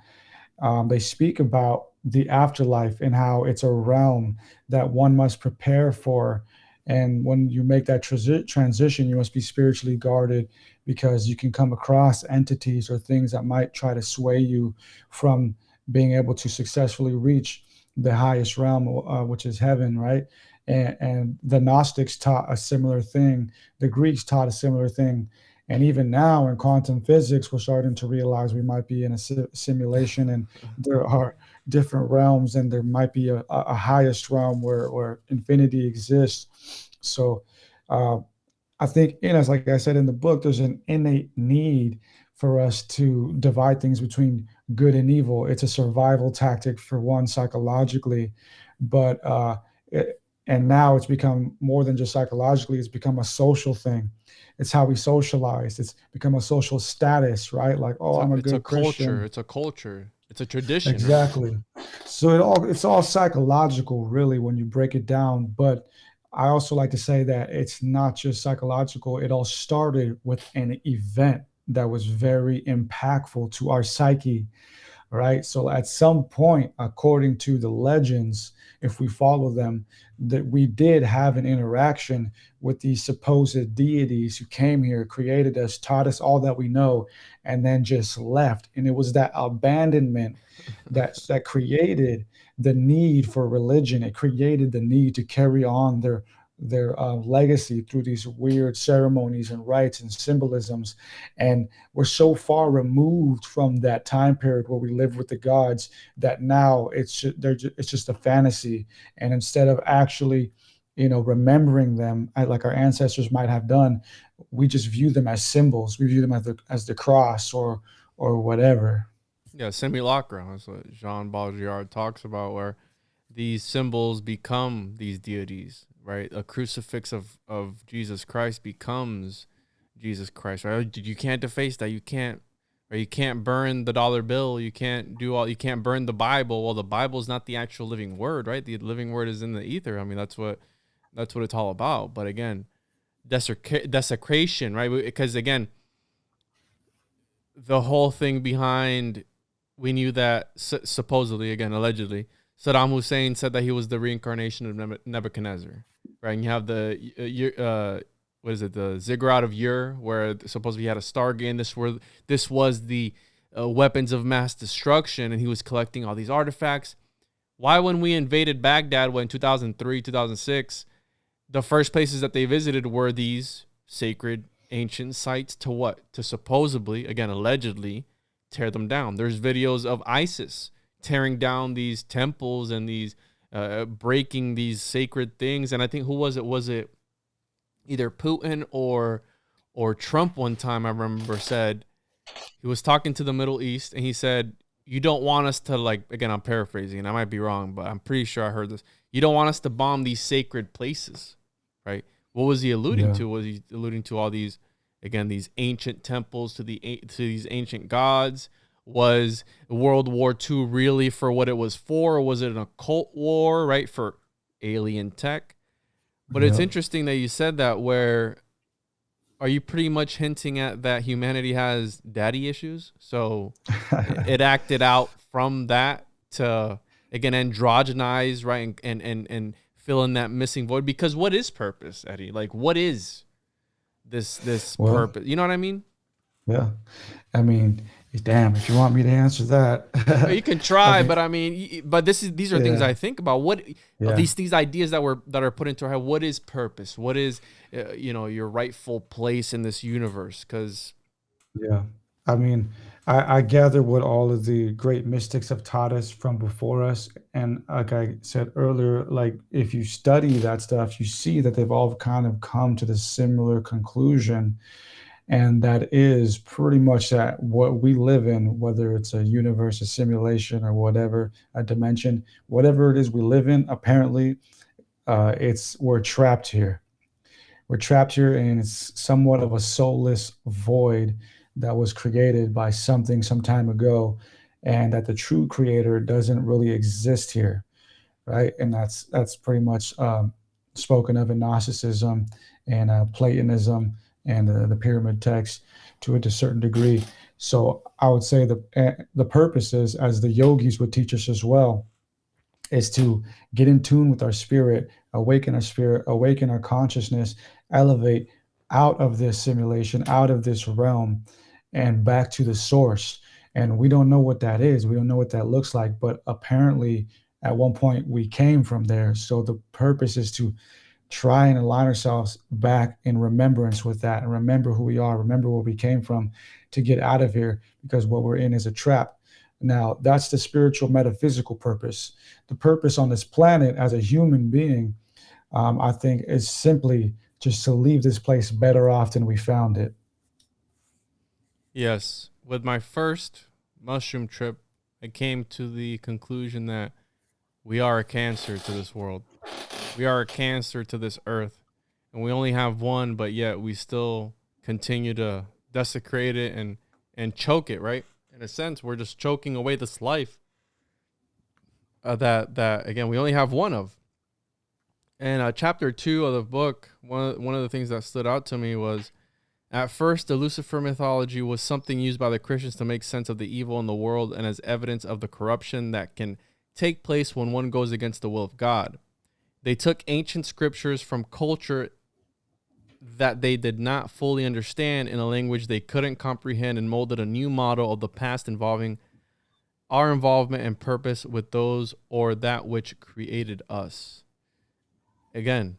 they speak about the afterlife and how it's a realm that one must prepare for. And when you make that transition, you must be spiritually guarded, because you can come across entities or things that might try to sway you from being able to successfully reach the highest realm, which is heaven, right? And the Gnostics taught a similar thing. The Greeks taught a similar thing. And even now in quantum physics, we're starting to realize we might be in a simulation, and there are different realms, and there might be a highest realm where infinity exists. So uh, I think, as like I said in the book, there's an innate need for us to divide things between good and evil. It's a survival tactic for one, psychologically, but and now it's become more than just psychologically. It's become a social thing. It's how we socialize. It's become a social status, right? Like, oh, I'm a It's a good culture. Christian. It's a culture. It's a tradition, right? Exactly. So it's all psychological, really, when you break it down. But I also like to say that it's not just psychological. It all started with an event that was very impactful to our psyche, right? So at some point, according to the legends, if we follow them, that we did have an interaction with these supposed deities who came here, created us, taught us all that we know, and then just left. And it was that abandonment that created the need for religion. It created the need to carry on their legacy through these weird ceremonies and rites and symbolisms. And we're so far removed from that time period where we live with the gods, that now it's just a fantasy. And instead of actually, remembering them, like our ancestors might have done, we just view them as symbols. We view them as the cross, or whatever. Yeah, simulacrum. That's what Jean Baudrillard talks about, where these symbols become these deities, right? A crucifix of Jesus Christ becomes Jesus Christ, right? You can't deface that. You can't, or you can't burn the dollar bill. You can't you can't burn the Bible. Well, the Bible is not the actual living word, right? The living word is in the ether. I mean, that's what it's all about. But again, desecration, right? Because again, the whole thing behind, we knew that supposedly, again, allegedly, Saddam Hussein said that he was the reincarnation of Nebuchadnezzar, right? And you have what is it, the ziggurat of Ur, where supposedly he had a Stargate. This was the weapons of mass destruction, and he was collecting all these artifacts. Why, when we invaded Baghdad, in 2003, 2006, the first places that they visited were these sacred ancient sites, to what? To supposedly, again, allegedly, tear them down. There's videos of ISIS tearing down these temples and these breaking these sacred things. And I think, who was it? Was it either Putin or Trump? One time I remember said, he was talking to the Middle East, and he said, you don't want us to, like, again, I'm paraphrasing and I might be wrong, but I'm pretty sure I heard this. You don't want us to bomb these sacred places, right? What was he alluding Yeah. to? Was he alluding to all these, again, these ancient temples, to these ancient gods? Was World War II really for what it was for, or was it an occult war, right, for alien tech? But it's Yeah. interesting that you said that. Where are you pretty much hinting at that humanity has daddy issues? So it acted out from that to, again, androgenize, right, and fill in that missing void. Because what is purpose, Eddie? Like, what is this Well, purpose? You know what I mean? yeah. I mean, damn, if you want me to answer You that, can I try, mean, but I mean, but these are things yeah, I think about. What of yeah, these ideas that are put into our head? What is purpose? What is your rightful place in this universe? Because yeah. I mean, I gather what all of the great mystics have taught us from before us. And like I said earlier, like if you study that stuff, you see that they've all kind of come to the similar conclusion. And that is pretty much that what we live in, whether it's a universe, a simulation, or whatever, a dimension, whatever it is we live in, apparently we're trapped here. We're trapped here, and it's somewhat of a soulless void that was created by something some time ago, and that the true creator doesn't really exist here, right? And that's pretty much spoken of in Gnosticism and Platonism and the pyramid text to a certain degree. So I would say the purpose is, as the yogis would teach us as well, is to get in tune with our spirit, awaken our consciousness, elevate out of this simulation, out of this realm, and back to the source. And we don't know what that is. We don't know what that looks like. But apparently, at one point, we came from there. So the purpose is to try and align ourselves back in remembrance with that and remember who we are, remember where we came from to get out of here, because what we're in is a trap. Now, that's the spiritual metaphysical purpose. The purpose on this planet as a human being, I think, is simply just to leave this place better off than we found it. Yes. With my first mushroom trip, I came to the conclusion that we are a cancer to this world. We are a cancer to this earth. And we only have one, but yet we still continue to desecrate it and choke it, right? In a sense, we're just choking away this life that again, we only have one of. And chapter 2 of the book, one of the things that stood out to me was, at first, the Lucifer mythology was something used by the Christians to make sense of the evil in the world and as evidence of the corruption that can take place when one goes against the will of God. They took ancient scriptures from culture that they did not fully understand in a language they couldn't comprehend and molded a new model of the past involving our involvement and purpose with those or that which created us. Again,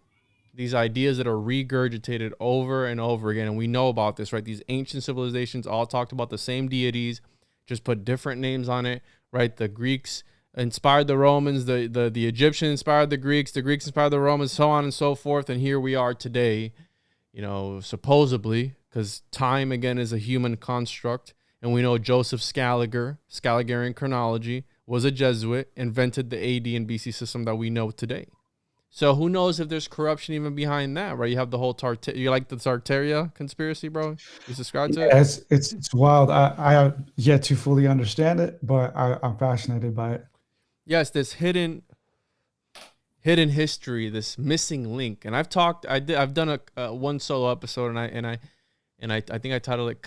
these ideas that are regurgitated over and over again, and we know about this, right? These ancient civilizations all talked about the same deities, just put different names on it, right? The Greeks inspired the Romans, the Egyptians inspired the Greeks inspired the Romans, so on and so forth. And here we are today, supposedly, because time, again, is a human construct. And we know Joseph Scaliger in chronology, was a Jesuit, invented the AD and BC system that we know today. So who knows if there's corruption even behind that, right? You have the whole you like the Tartaria conspiracy, bro? You subscribe to it? It's wild. I have yet to fully understand it, but I'm fascinated by it. Yes, this hidden history, this missing link. And I've done a one solo episode, and I think I titled it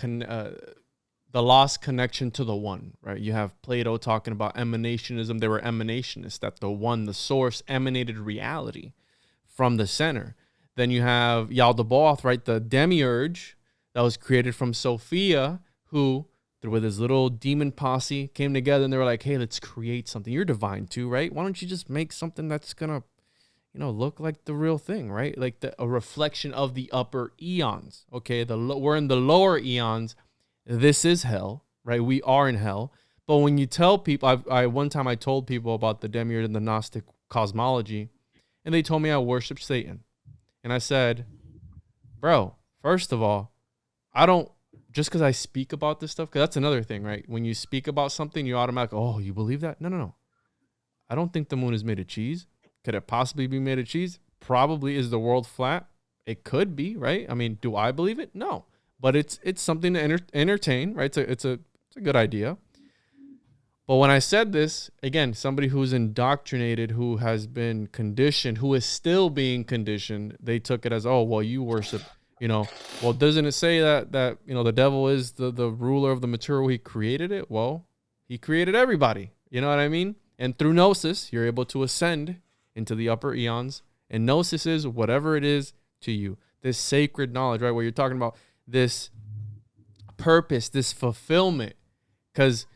The Lost Connection to the One, right? You have Plato talking about emanationism. They were emanationists, that the one, the source, emanated reality from the center. Then you have Yaldabaoth, right? The demiurge that was created from Sophia, who, with his little demon posse, came together and they were like, hey, let's create something. You're divine too, right? Why don't you just make something that's going to, look like the real thing, right? Like a reflection of the upper eons, okay? We're in the lower eons. This is hell, right? We are in hell. But when you tell people, one time I told people about the demiurge and the Gnostic cosmology, and they told me I worship Satan. And I said, bro, first of all, I don't, just because I speak about this stuff, because that's another thing, right? When you speak about something, you automatically, oh, you believe that? No. I don't think the moon is made of cheese. Could it possibly be made of cheese? Probably. Is the world flat? It could be, right? I mean, do I believe it? No. But it's something to entertain, right? It's a good idea. But when I said this, again, somebody who's indoctrinated, who has been conditioned, who is still being conditioned, they took it as, oh, well, you worship, well, doesn't it say that the devil is the ruler of the material? He created it. Well, he created everybody. You know what I mean? And through gnosis, you're able to ascend into the upper eons. And gnosis is whatever it is to you, this sacred knowledge, right? Where you're talking about this purpose, this fulfillment, because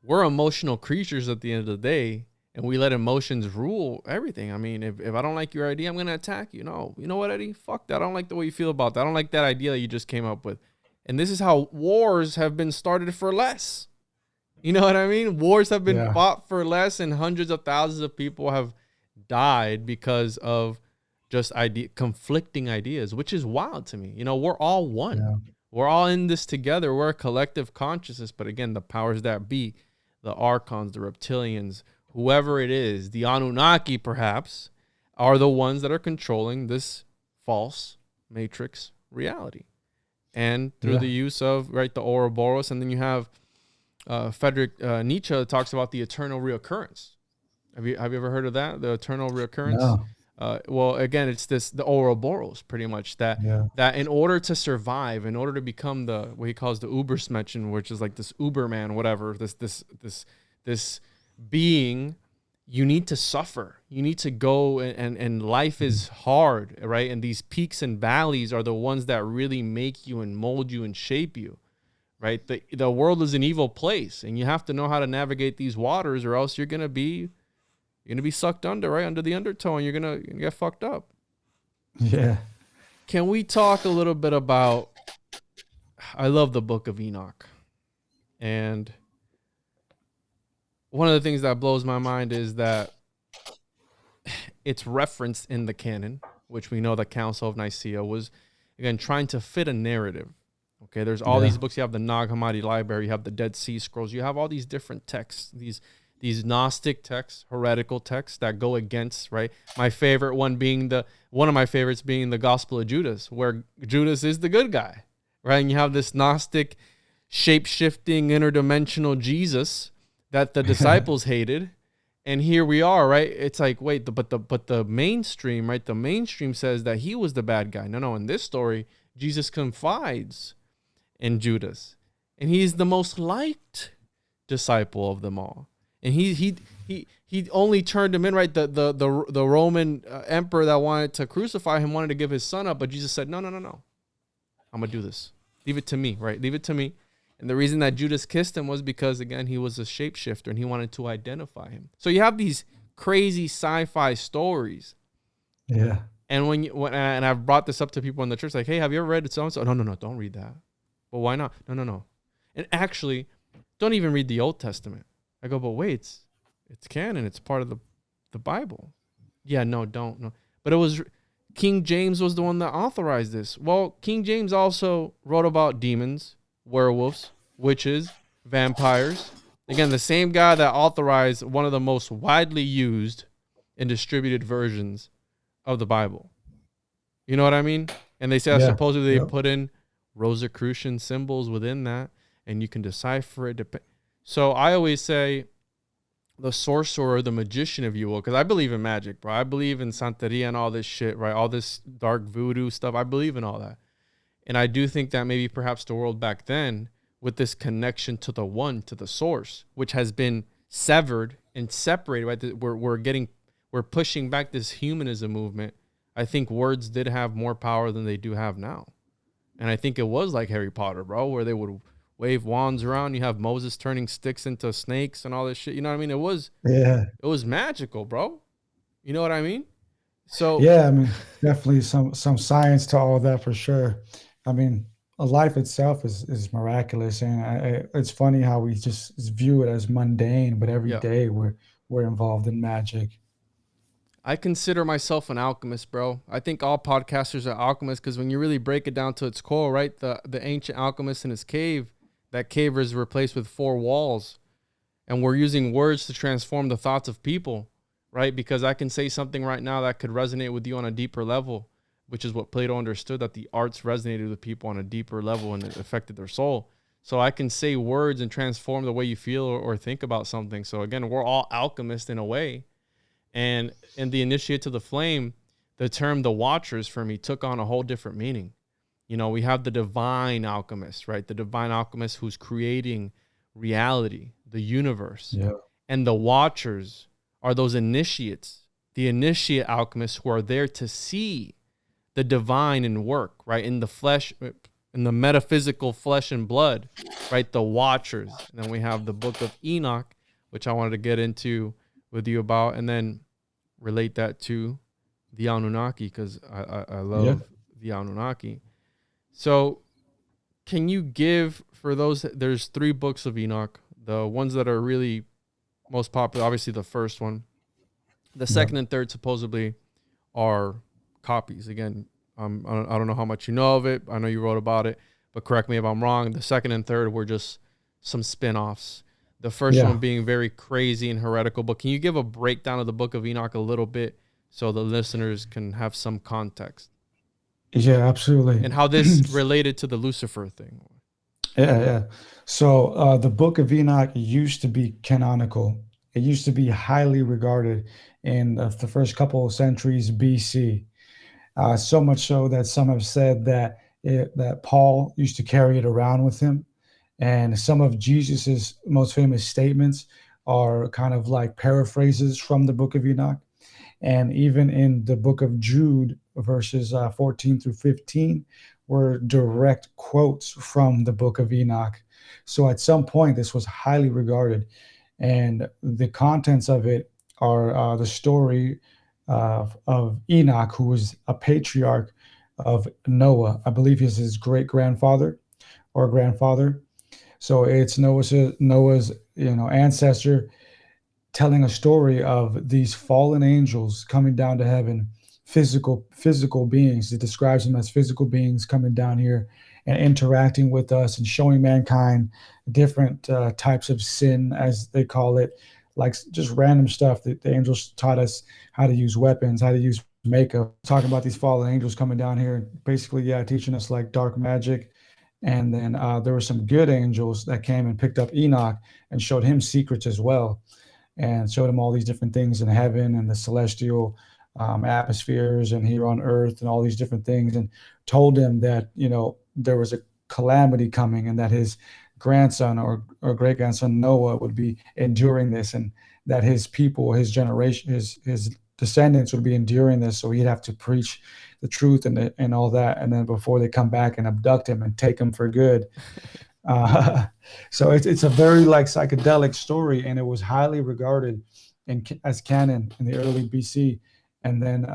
we're emotional creatures at the end of the day, and we let emotions rule everything. I mean, if I don't like your idea, I'm going to attack you. No, you know what, Eddie? Fuck that. I don't like the way you feel about that. I don't like that idea that you just came up with. And this is how wars have been started for less. You know what I mean? Wars have been fought for less, and hundreds of thousands of people have died because of just conflicting ideas, which is wild to me. You know, we're all one. Yeah. We're all in this together. We're a collective consciousness. But again, the powers that be, the archons, the reptilians, whoever it is, the Anunnaki perhaps, are the ones that are controlling this false matrix reality. And through the use of, right, the Ouroboros. And then you have Friedrich Nietzsche talks about the eternal reoccurrence. Have you ever heard of that? The eternal reoccurrence? No. Well, again, it's the Ouroboros, pretty much, that in order to survive, in order to become what he calls the Ubersmenschen, which is like this Uberman, whatever, this being, you need to suffer. You need to go, and life is hard, right? And these peaks and valleys are the ones that really make you and mold you and shape you, right? The world is an evil place, and you have to know how to navigate these waters, or else you're gonna be sucked under, right? Under the undertow, and you're gonna get fucked up. Yeah. Can we talk a little bit about, I love the book of Enoch. And one of the things that blows my mind is that it's referenced in the canon, which we know the Council of Nicaea was, again, trying to fit a narrative. Okay, there's all these books. You have the Nag Hammadi Library, you have the Dead Sea Scrolls, you have all these different texts, these Gnostic texts, heretical texts that go against, right? My favorite one being one of my favorites being the Gospel of Judas, where Judas is the good guy, right? And you have this Gnostic, shape-shifting, interdimensional Jesus that the disciples hated, and here we are, right? It's like, wait, but the mainstream, right? The mainstream says that he was the bad guy. No, in this story, Jesus confides in Judas, and he's the most liked disciple of them all. And he only turned him in, right? The Roman emperor that wanted to crucify him wanted to give his son up, but Jesus said, no. I'm gonna do this. Leave it to me, right? Leave it to me. And the reason that Judas kissed him was because, again, he was a shapeshifter and he wanted to identify him. So you have these crazy sci-fi stories. Yeah. And and I've brought this up to people in the church, like, hey, have you ever read so-and-so? No, don't read that. But why not? No. And actually, don't even read the Old Testament. I go, but wait, it's canon. It's part of the Bible. Yeah, no, don't. No. But it was King James was the one that authorized this. Well, King James also wrote about demons, werewolves, witches, vampires. Again, the same guy that authorized one of the most widely used and distributed versions of the Bible. You know what I mean? And they say supposedly they put in Rosicrucian symbols within that, and you can decipher it. So I always say the sorcerer, the magician, if you will, because I believe in magic, bro. I believe in Santeria and all this shit, right? All this dark voodoo stuff. I believe in all that. And I do think that maybe perhaps the world back then, with this connection to the one, to the source, which has been severed and separated, right? We're pushing back this humanism movement. I think words did have more power than they do have now. And I think it was like Harry Potter, bro, where they would wave wands around. You have Moses turning sticks into snakes and all this shit. You know what I mean? It was magical, bro. You know what I mean? So yeah, I mean, definitely some science to all that for sure. I mean, life itself is miraculous, and it's funny how we just view it as mundane, but every day we're involved in magic. I consider myself an alchemist, bro. I think all podcasters are alchemists because when you really break it down to its core, right? The ancient alchemist in his cave, that cave is replaced with 4 walls, and we're using words to transform the thoughts of people, right? Because I can say something right now that could resonate with you on a deeper level, which is what Plato understood, that the arts resonated with people on a deeper level and it affected their soul. So I can say words and transform the way you feel or think about something. So again, we're all alchemists in a way. And in the Initiate to the Flame, the term the Watchers for me took on a whole different meaning. You know, we have the divine alchemist, right? The divine alchemist who's creating reality, the universe. Yeah. And the Watchers are those initiates, the initiate alchemists who are there to see the divine in work, right? In the flesh, in the metaphysical flesh and blood, right? The Watchers. And then we have the book of Enoch, which I wanted to get into with you about, and then relate that to the Anunnaki, because I love the Anunnaki. So can you give for those? There's 3 books of Enoch. The ones that are really most popular, obviously the first one. The second and third supposedly are copies. Again, I don't know how much you know of it. I know you wrote about it, but correct me if I'm wrong. The second and third were just some spin-offs. The first one being very crazy and heretical. But can you give a breakdown of the Book of Enoch a little bit so the listeners can have some context? Yeah, absolutely. And how this related to the Lucifer thing. Yeah. So the Book of Enoch used to be canonical. It used to be highly regarded in the first couple of centuries BC. So much so that some have said that that Paul used to carry it around with him, and some of Jesus's most famous statements are kind of like paraphrases from the Book of Enoch. And even in the book of Jude, verses 14 through 15, were direct quotes from the Book of Enoch. So at some point, this was highly regarded. And the contents of it are the story of Enoch, who was a patriarch of Noah. I believe he's his great grandfather or grandfather. So it's Noah's ancestor telling a story of these fallen angels coming down to heaven, physical beings. It describes them as physical beings coming down here and interacting with us and showing mankind different types of sin, as they call it, like just random stuff that the angels taught us how to use weapons, how to use makeup, talking about these fallen angels coming down here, basically, teaching us like dark magic. And then there were some good angels that came and picked up Enoch and showed him secrets as well, and showed him all these different things in heaven and the celestial atmospheres and here on earth and all these different things, and told him that, there was a calamity coming and that his grandson or great grandson Noah would be enduring this, and that his people, his generation, his descendants would be enduring this. So he'd have to preach the truth and all that. And then before they come back and abduct him and take him for good. So it's a very like psychedelic story, and it was highly regarded as canon in the early BC. And then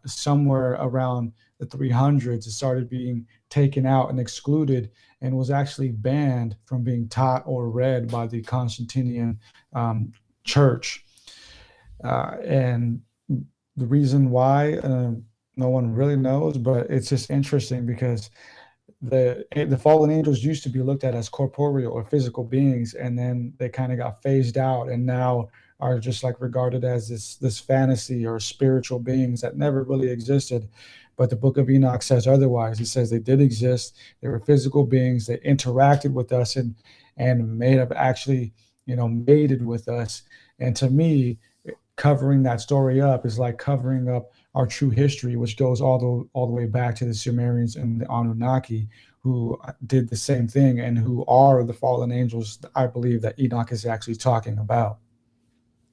somewhere around the 300s, it started being taken out and excluded, and was actually banned from being taught or read by the Constantinian church. And the reason why, no one really knows, but it's just interesting because the fallen angels used to be looked at as corporeal or physical beings, and then they kind of got phased out and now are just like regarded as this fantasy or spiritual beings that never really existed. But the Book of Enoch says otherwise. It says they did exist. They were physical beings. They interacted with us and may have actually, mated with us. And to me, covering that story up is like covering up our true history, which goes all the way back to the Sumerians and the Anunnaki, who did the same thing and who are the fallen angels I believe that Enoch is actually talking about.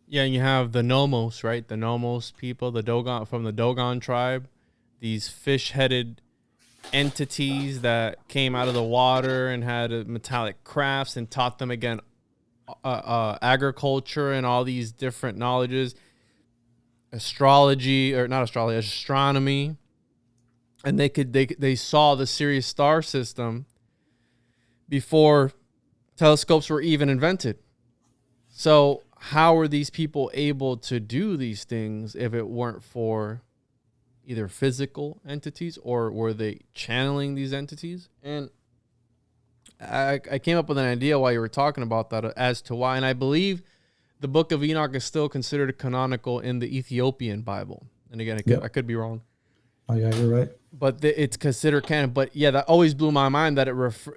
Yeah, and you have the Nomos, right? The Nomos people, the Dogon from the Dogon tribe, these fish-headed entities that came out of the water and had metallic crafts and taught them again agriculture and all these different knowledges, astronomy, and they saw the Sirius star system before telescopes were even invented. So how were these people able to do these things if it weren't for either physical entities, or were they channeling these entities? And I came up with an idea while you were talking about that as to why. And I believe the Book of Enoch is still considered canonical in the Ethiopian Bible. And again, I could be wrong. Oh yeah, you're right. But it's considered canon. But yeah, that always blew my mind that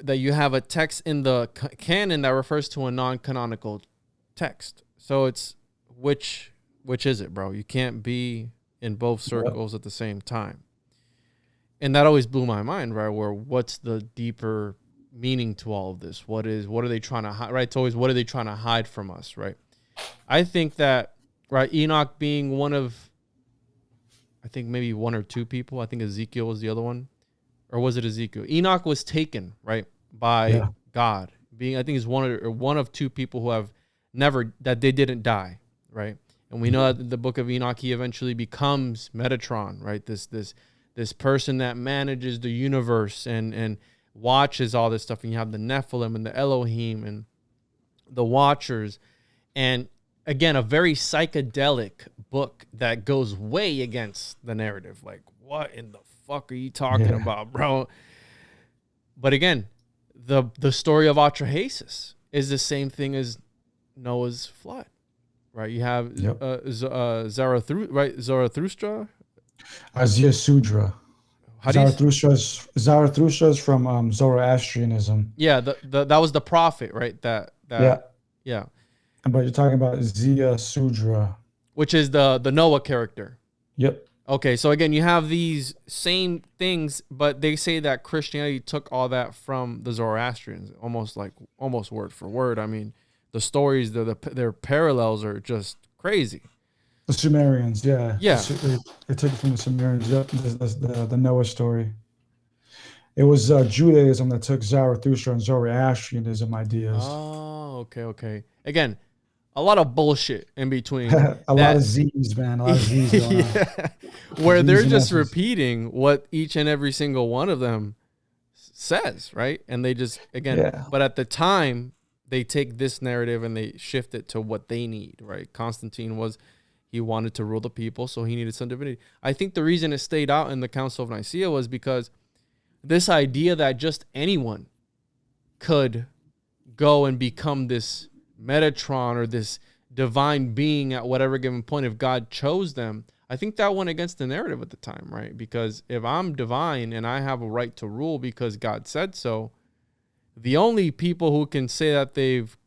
that you have a text in the canon that refers to a non-canonical text. So it's which is it, bro? You can't be in both circles at the same time. And that always blew my mind, right? Where what's the deeper meaning to all of this? What are they trying to hide, right? It's always, what are they trying to hide from us, right? I think that, right, Enoch being one of, I think maybe one or two people. I think Ezekiel was the other one. Or was it Ezekiel? Enoch was taken, right, by God. I think he's one of two people who have that they didn't die, right? And we know that in the Book of Enoch, he eventually becomes Metatron, right? This person that manages the universe and watches all this stuff, and you have the Nephilim and the Elohim and the Watchers, and again, a very psychedelic book that goes way against the narrative. Like, what in the fuck are you talking about, bro? But again, the story of Atrahasis is the same thing as Noah's flood, right? You have Zarathustra, right? Zarathustra? Sudra. How do you... Zarathustra is from Zoroastrianism. Yeah, that was the prophet, right? Yeah. But you're talking about Zia Sudra, which is the Noah character. Yep. Okay, so again, you have these same things, but they say that Christianity took all that from the Zoroastrians, almost word for word. I mean, the stories, their parallels are just crazy. The Sumerians, yeah. Yeah. They took it from the Sumerians, the Noah story. It was Judaism that took Zarathustra and Zoroastrianism ideas. Oh, okay. Again, a lot of bullshit in between. A lot of Z's, man. A lot of Z's going on. Where Z's they're and just S's. repeating what each and every single one of them says, right? And they just, again, but at the time, they take this narrative and they shift it to what they need, right? Constantine he wanted to rule the people, so he needed some divinity. I think the reason it stayed out in the Council of Nicaea was because this idea that just anyone could go and become this Metatron or this divine being at whatever given point if God chose them, I think that went against the narrative at the time, right? Because if I'm divine and I have a right to rule because God said so, the only people who can say that they've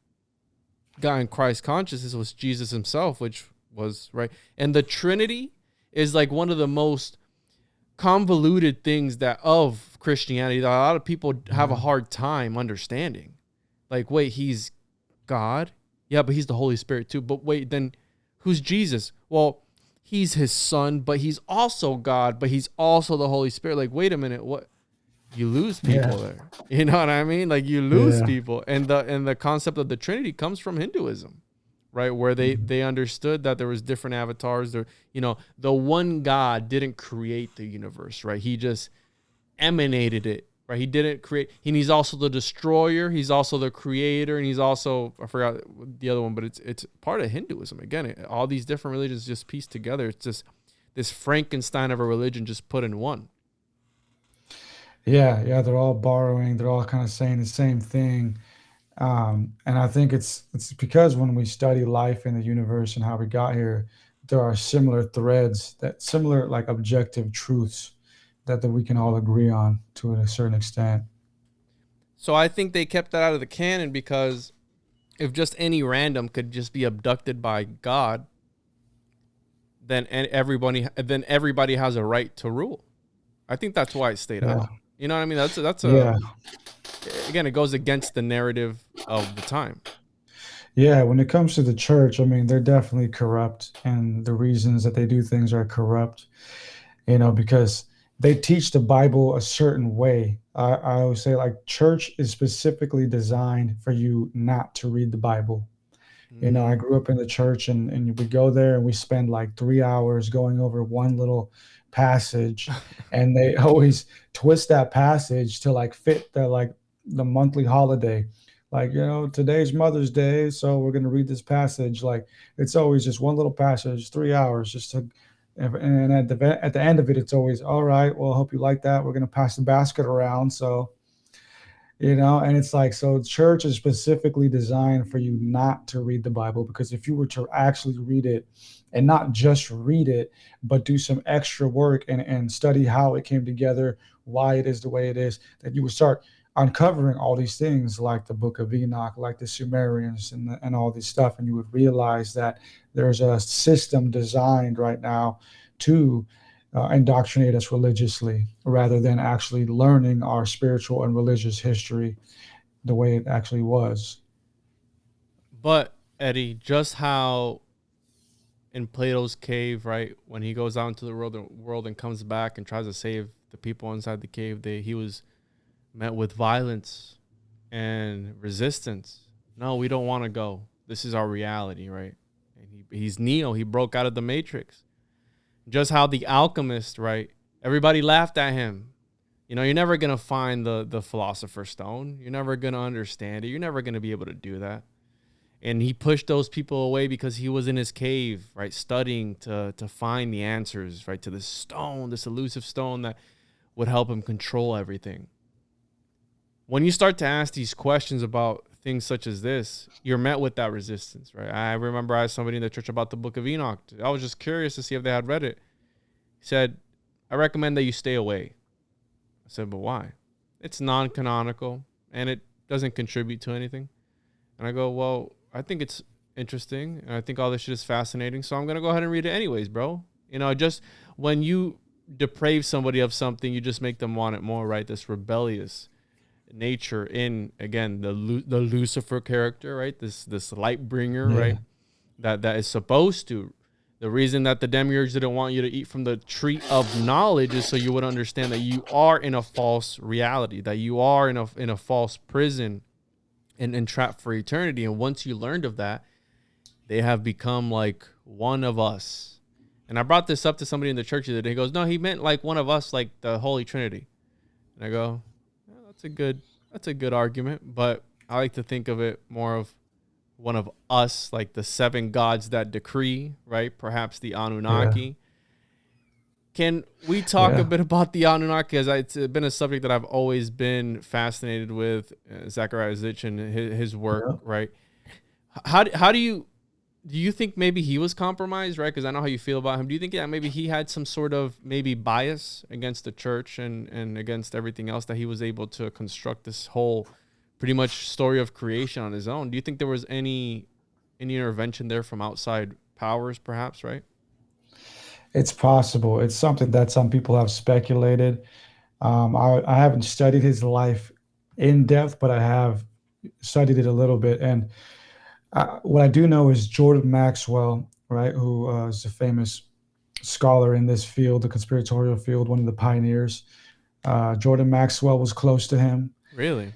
gotten Christ consciousness was Jesus himself, which was right. And the Trinity is like one of the most convoluted things of Christianity that a lot of people have a hard time understanding. Like, wait, he's God? Yeah, but he's the Holy Spirit too. But wait, then who's Jesus? Well, he's his son, but he's also God, but he's also the Holy Spirit. Like, wait a minute, what? You lose people there. You know what I mean? Like, you lose people. And the concept of the Trinity comes from Hinduism, right? Where they understood that there was different avatars. There, the one God didn't create the universe, right? He just emanated it, right? He didn't create. And he's also the destroyer. He's also the creator, and he's also, I forgot the other one, but it's part of Hinduism. Again, all these different religions just pieced together. It's just this Frankenstein of a religion just put in one. Yeah, they're all borrowing. They're all kind of saying the same thing. And I think it's because when we study life in the universe and how we got here, there are similar threads, similar like objective truths that we can all agree on to a certain extent. So I think they kept that out of the canon because if just any random could just be abducted by God, then everybody has a right to rule. I think that's why it stayed out. You know what I mean? Again, it goes against the narrative of the time. Yeah, when it comes to the church, I mean, they're definitely corrupt, and the reasons that they do things are corrupt, because they teach the Bible a certain way. I always say, like, church is specifically designed for you not to read the Bible. I grew up in the church, and we go there and we spend like 3 hours going over one little passage, and they always twist that passage to like fit the monthly holiday. Like, today's Mother's Day, so we're going to read this passage. Like, it's always just one little passage, 3 hours, and at the end of it, it's always, all right, well, I hope you like that. We're going to pass the basket around. So, and it's like, so church is specifically designed for you not to read the Bible, because if you were to actually read it, and not just read it, but do some extra work and study how it came together, why it is the way it is, that you would start uncovering all these things like the Book of Enoch, like the Sumerians and all this stuff. And you would realize that there's a system designed right now to indoctrinate us religiously, rather than actually learning our spiritual and religious history the way it actually was. But, Eddie, just how in Plato's cave, right, when he goes out into the world and comes back and tries to save the people inside the cave, he was met with violence and resistance. No, we don't want to go. This is our reality, right? And he's Neo. He broke out of the Matrix. Just how the alchemist, right? Everybody laughed at him. You know, you're never going to find the philosopher's stone. You're never going to understand it. You're never going to be able to do that. And he pushed those people away because he was in his cave, right, studying to find the answers, right, to this stone, this elusive stone that would help him control everything. When you start to ask these questions about things such as this, you're met with that resistance, right? I remember I asked somebody in the church about the book of Enoch. I was just curious to see if they had read it. He said, I recommend that you stay away. I said, but why? It's non-canonical and it doesn't contribute to anything. And I go, well, I think it's interesting. And I think all this shit is fascinating. So I'm going to go ahead and read it anyways, bro. You know, just when you deprave somebody of something, you just make them want it more, right? This rebellious nature in, again, the Lucifer character, right? This light bringer, right? That is supposed to. The reason that the demiurge didn't want you to eat from the tree of knowledge is so you would understand that you are in a false reality, that you are in a false prison and trapped for eternity. And once you learned of that, they have become like one of us. And I brought this up to somebody in the church the other day. He goes, no, he meant like one of us, like the Holy Trinity. And I go, yeah, that's a good argument, but I like to think of it more of one of us, like the 7 gods that decree, right? Perhaps the Anunnaki. Yeah. Can we talk a bit about the Anunnaki? As it's been a subject that I've always been fascinated with, Zecharia Sitchin and his work, right? How do you think maybe he was compromised, right? Because I know how you feel about him. Do you think that maybe he had some sort of maybe bias against the church and against everything else, that he was able to construct this whole pretty much story of creation on his own? Do you think there was any intervention there from outside powers, perhaps, right? It's possible. It's something that some people have speculated. I haven't studied his life in depth, but I have studied it a little bit. And what I do know is Jordan Maxwell, right, who is a famous scholar in this field, the conspiratorial field, one of the pioneers. Jordan Maxwell was close to him. Really?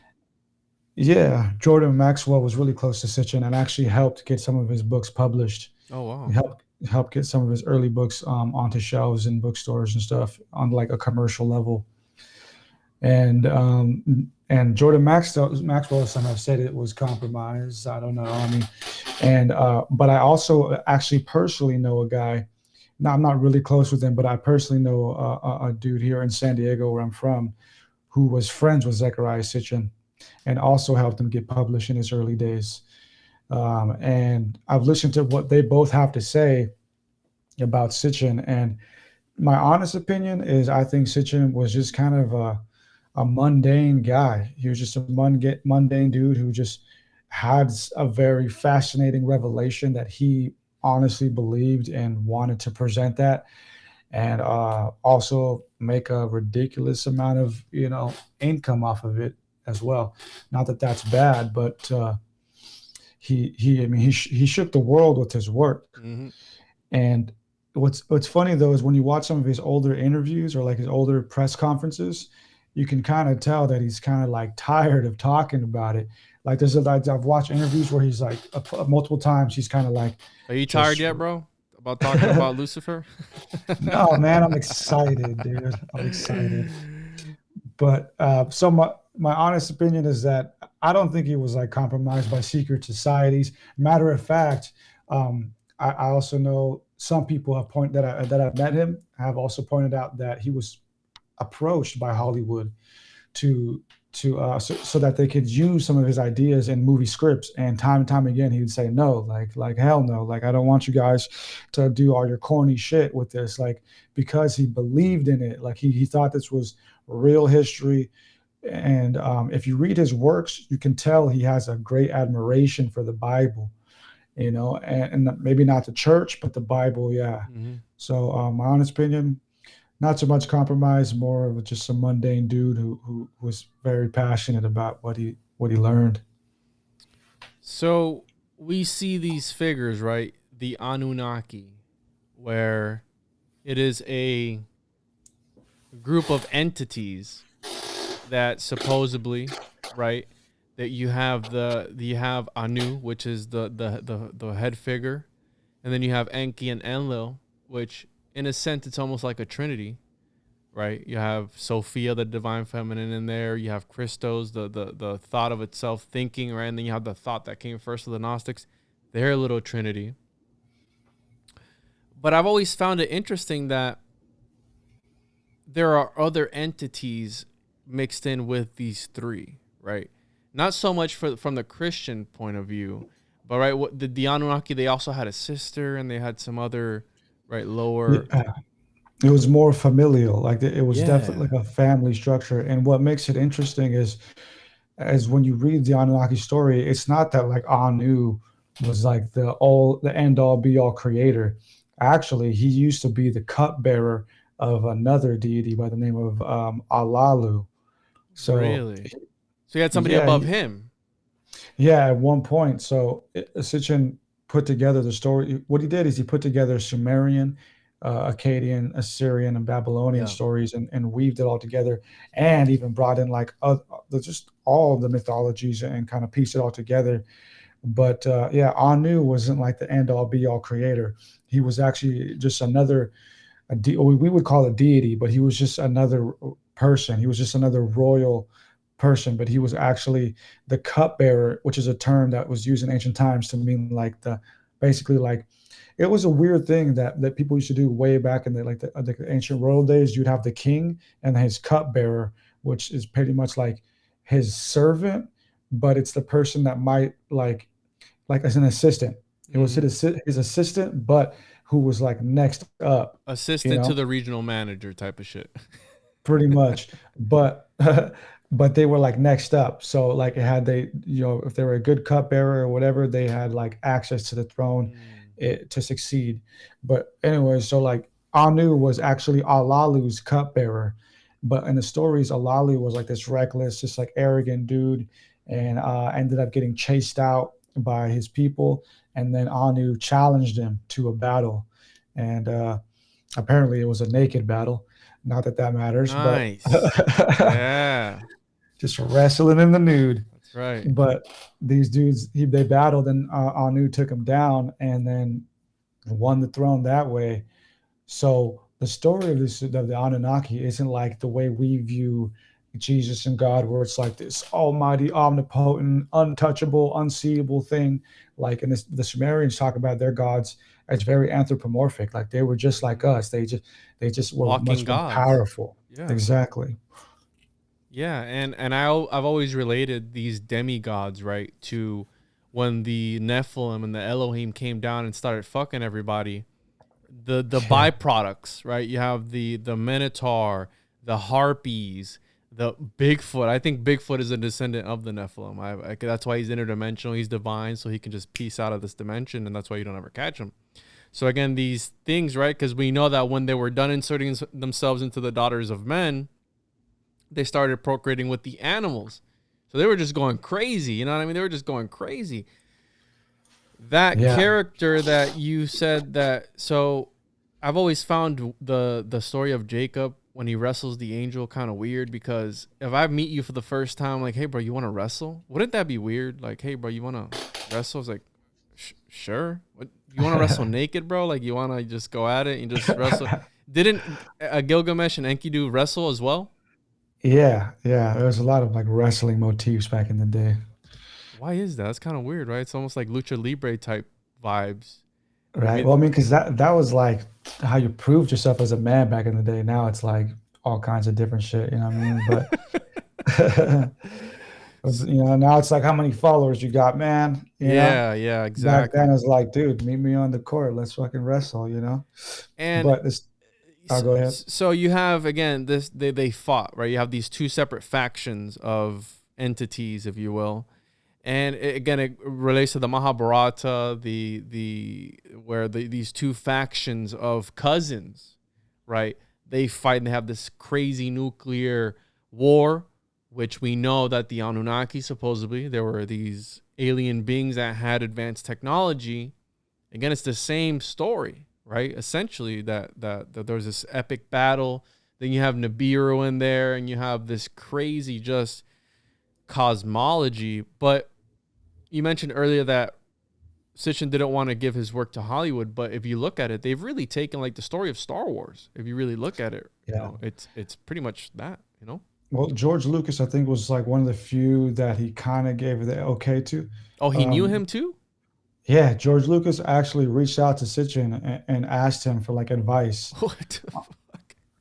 Yeah, Jordan Maxwell was really close to Sitchin and actually helped get some of his books published. Oh, wow. He helped get some of his early books onto shelves in bookstores and stuff on like a commercial level. And Jordan Maxwell, some have said it was compromised. I don't know. I mean, but I also actually personally know a guy. Now, I'm not really close with him, but I personally know a dude here in San Diego, where I'm from, who was friends with Zecharia Sitchin and also helped him get published in his early days. And I've listened to what they both have to say about Sitchin, and my honest opinion is I think Sitchin was just kind of a mundane guy. He was just a mundane dude who just had a very fascinating revelation that he honestly believed and wanted to present that, and also make a ridiculous amount of income off of it as well. Not that that's bad, but he shook the world with his work. Mm-hmm. And what's funny though is when you watch some of his older interviews or like his older press conferences, you can kind of tell that he's kind of like tired of talking about it. Like I've watched interviews where he's like multiple times hemes kind of like, are you tired yet, bro? About talking about Lucifer? No, man, I'm excited, dude. I'm excited. But so my honest opinion is that I don't think he was like compromised by secret societies. Matter of fact, I also know some people have that I've met him have also pointed out that he was approached by Hollywood so that they could use some of his ideas in movie scripts, and time again he would say no, like hell no, like I don't want you guys to do all your corny shit with this, like because he believed in it, like he thought this was real history. And if you read his works, you can tell he has a great admiration for the Bible, and maybe not the church, but the Bible. Yeah. Mm-hmm. So my honest opinion, not so much compromise, more of just a mundane dude who was very passionate about what he learned. So we see these figures, right? The Anunnaki, where it is a group of entities that supposedly, right, that you have Anu, which is the head figure, and then you have Enki and Enlil, which in a sense it's almost like a trinity, right? You have Sophia, the divine feminine, in there. You have Christos, the thought of itself thinking, right? And then you have the thought that came first of the Gnostics, their little trinity. But I've always found it interesting that there are other entities mixed in with these three, right? Not so much from the Christian point of view, but right, what the Anunnaki, they also had a sister and they had some other, right, lower. Yeah. It was more familial. Like it was definitely Yeah. like a family structure. And what makes it interesting is, as when you read the Anunnaki story, it's not that like Anu was like the end all be all creator. Actually, he used to be the cupbearer of another deity by the name of Alalu. So Really? So you had somebody yeah, above him. yeah, at one point. So Sitchin put together the story. What he did is he put together Sumerian, Akkadian, Assyrian, and Babylonian Yeah. stories and weaved it all together, and even brought in like just all of the mythologies and kind of pieced it all together. But yeah, Anu wasn't like the end all be all creator. He was actually just another, we would call it deity, but he was just another person. He was just another royal person, but he was actually the cupbearer, which is a term that was used in ancient times to mean like basically like, it was a weird thing that people used to do way back in the ancient royal days. You'd have the king and his cupbearer, which is pretty much like his servant, but it's the person that might like as an assistant. It was his assistant, but who was like next up, you Assistant to know, the regional manager type of shit. pretty much. But but they were like next up. So like it had if they were a good cupbearer or whatever, they had like access to the throne to succeed. But anyway, so like Anu was actually Alalu's cupbearer, but in the stories, Alalu was like this reckless, just like arrogant dude, and ended up getting chased out by his people. And then Anu challenged him to a battle, and apparently it was a naked battle. Not that that matters, but Nice. Yeah. just wrestling in the nude. That's right. But these dudes, they battled, and Anu took him down, and then won the throne that way. So the story of the Anunnaki isn't like the way we view Jesus and God, where it's like this almighty, omnipotent, untouchable, unseeable thing. Like, and the Sumerians talk about their gods as very anthropomorphic. Like they were just like us. They just were Walking much more gods. powerful. Yeah. Exactly. Yeah, and I've always related these demigods, right, to when the Nephilim and the Elohim came down and started fucking everybody. The Yeah. byproducts, right? You have the Minotaur, the Harpies, the Bigfoot. I think Bigfoot is a descendant of the Nephilim. That's why he's interdimensional. He's divine, so he can just piece out of this dimension, and that's why you don't ever catch him. So again, these things, right? Because we know that when they were done inserting themselves into the daughters of men, they started procreating with the animals. So they were just going crazy. You know what I mean? They were just going crazy. That Yeah. character that you said that, so I've always found the story of Jacob when he wrestles the angel kind of weird, because if I meet you for the first time, like, hey, bro, you want to wrestle? Wouldn't that be weird? Like, hey, bro, you want to wrestle? It's like, sure. What, you want to wrestle naked, bro? Like, you want to just go at it and just wrestle? Didn't Gilgamesh and Enkidu wrestle as well? Yeah. Yeah. There was a lot of like wrestling motifs back in the day. Why is that? It's kind of weird, right? It's almost like lucha libre type vibes. I Right. mean, Well, I mean, because that was like how you proved yourself as a man back in the day. Now it's like all kinds of different shit. You know what I mean? But now it's like how many followers you got, man. You know, yeah, back then exactly. it's like, dude, meet me on the court. Let's fucking wrestle. You know. And But this, I'll go ahead. so you have, again, this, they fought, right? You have these two separate factions of entities, if you will. And again, it relates to the Mahabharata, where these two factions of cousins, right? They fight and they have this crazy nuclear war, which we know that the Anunnaki, supposedly, there were these alien beings that had advanced technology. Again, it's the same story, right? Essentially, that there's this epic battle. Then you have Nibiru in there, and you have this crazy just cosmology. But you mentioned earlier that Sitchin didn't want to give his work to Hollywood, but if you look at it, they've really taken like the story of Star Wars. If you really look at it, you Yeah. know, it's pretty much that, you know. Well, George Lucas, I think, was like one of the few that he kind of gave the okay to. Oh, he knew Um, him too? yeah, George Lucas actually reached out to Sitchin and asked him for like advice. What the fuck?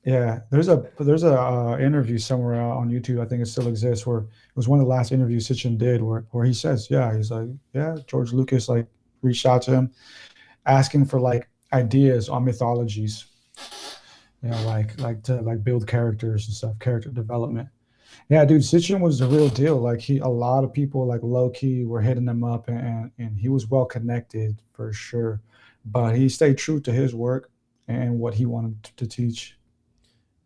Yeah, there's a interview somewhere on YouTube. I think it still exists, where it was one of the last interviews Sitchin did, where he says, yeah, he's like, yeah, George Lucas like reached out to him, asking for like ideas on mythologies, like to like build characters and stuff, character development. Yeah, dude, Sitchin was the real deal. Like a lot of people like low key were hitting him up, and he was well connected for sure, but he stayed true to his work and what he wanted to teach.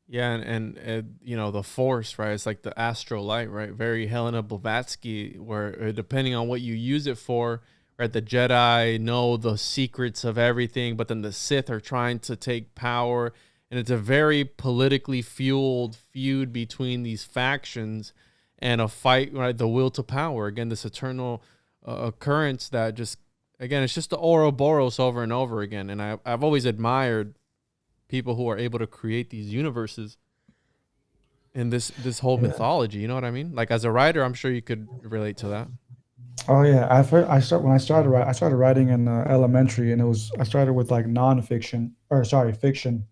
Yeah, and you know, the Force, right? It's like the astral light, right? Very Helena Blavatsky, where depending on what you use it for, right? The Jedi know the secrets of everything, but then the Sith are trying to take power, and it's a very politically fueled feud between these factions, and a fight, right? The will to power, again, this eternal occurrence that just, again, it's just the Ouroboros over and over again. And I've always admired people who are able to create these universes in this whole Yeah. mythology. You know what I mean? Like, as a writer, I'm sure you could relate to that. Oh yeah, when I started writing in elementary, and I started with like nonfiction, or sorry, fiction.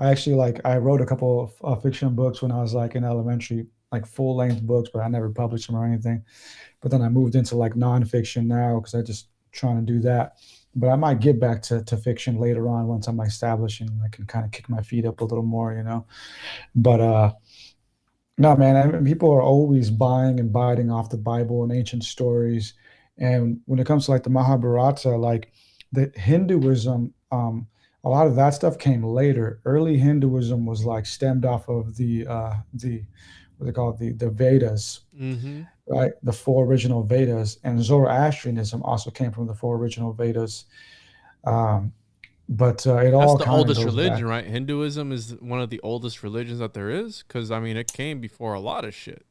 I wrote a couple of fiction books when I was like in elementary, like full length books, but I never published them or anything. But then I moved into like nonfiction now because I just trying to do that. But I might get back to fiction later on once I'm established and I can kind of kick my feet up a little more, you know. But no, man, I mean, people are always buying and biting off the Bible and ancient stories. And when it comes to like the Mahabharata, like the Hinduism, a lot of that stuff came later. Early Hinduism was like stemmed off of the what they call it, the Vedas, Mm-hmm. right? The four original Vedas, and Zoroastrianism also came from the four original Vedas. Um, but it That's all the kind of oldest goes religion, back. right? Hinduism is one of the oldest religions that there is, because I mean, it came before a lot of shit.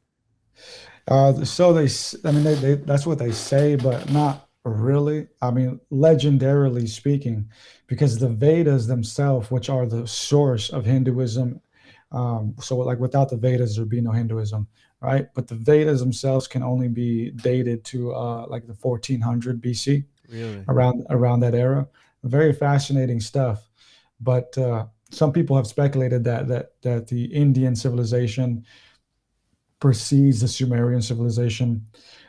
So I mean, that's what they say, but not really. I mean, legendarily speaking, because the Vedas themselves, which are the source of Hinduism, so like without the Vedas, there'd be no Hinduism, right? But the Vedas themselves can only be dated to like the 1400 BC, Really? around that era. Very fascinating stuff. But some people have speculated that the Indian civilization precedes the Sumerian civilization.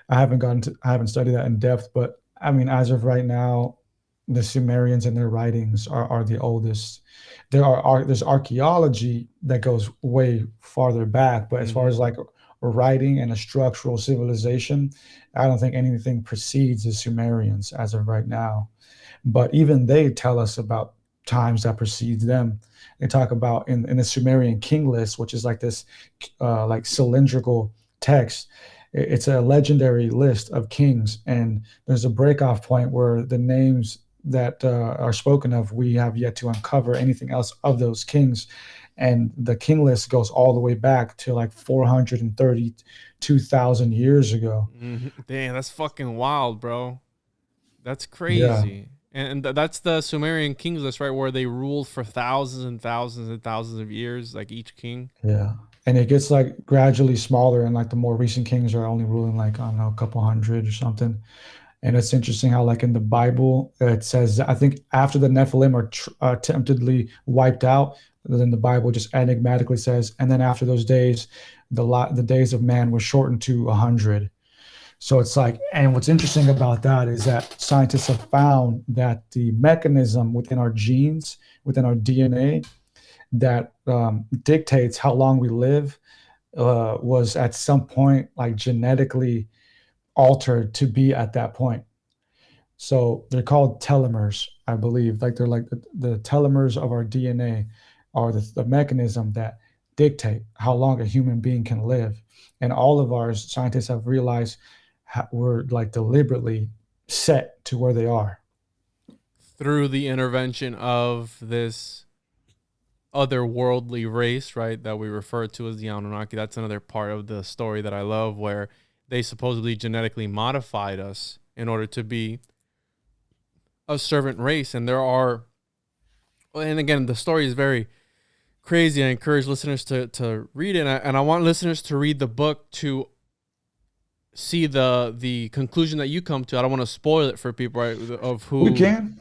I haven't studied that in depth, but I mean, as of right now, the Sumerians and their writings are the oldest. There's archaeology that goes way farther back, but as far Mm-hmm. as like a writing and a structural civilization, I don't think anything precedes the Sumerians as of right now. But even they tell us about times that precedes them. They talk about in the Sumerian king list, which is like this like cylindrical text. It's a legendary list of kings, and there's a breakoff point where the names that are spoken of, we have yet to uncover anything else of those kings. And the king list goes all the way back to like 432,000 years ago. Mm-hmm. Damn, that's fucking wild, bro. That's Yeah. crazy. And that's the Sumerian kings list, right? Where they ruled for thousands and thousands and thousands of years, like each king. Yeah. And it gets like gradually smaller, and like the more recent kings are only ruling like, I don't know, a couple hundred or something. And it's interesting how, like in the Bible, it says, I think after the Nephilim are attemptedly wiped out, then the Bible just enigmatically says, and then after those days, the days of man were shortened to 100. So it's like, and what's interesting about that is that scientists have found that the mechanism within our genes, within our DNA, that dictates how long we live, was at some point like genetically altered to be at that point. So they're called telomeres, I believe. Like they're like the telomeres of our DNA are the mechanism that dictate how long a human being can live. And all of our scientists have realized were like deliberately set to where they are. Through the intervention of this otherworldly race, right, that we refer to as the Anunnaki. That's another part of the story that I love, where they supposedly genetically modified us in order to be a servant race, and there are, and again, the story is very crazy. I encourage listeners to read it, and I want listeners to read the book to see the conclusion that you come to. I don't want to spoil it for people, right? Of who we can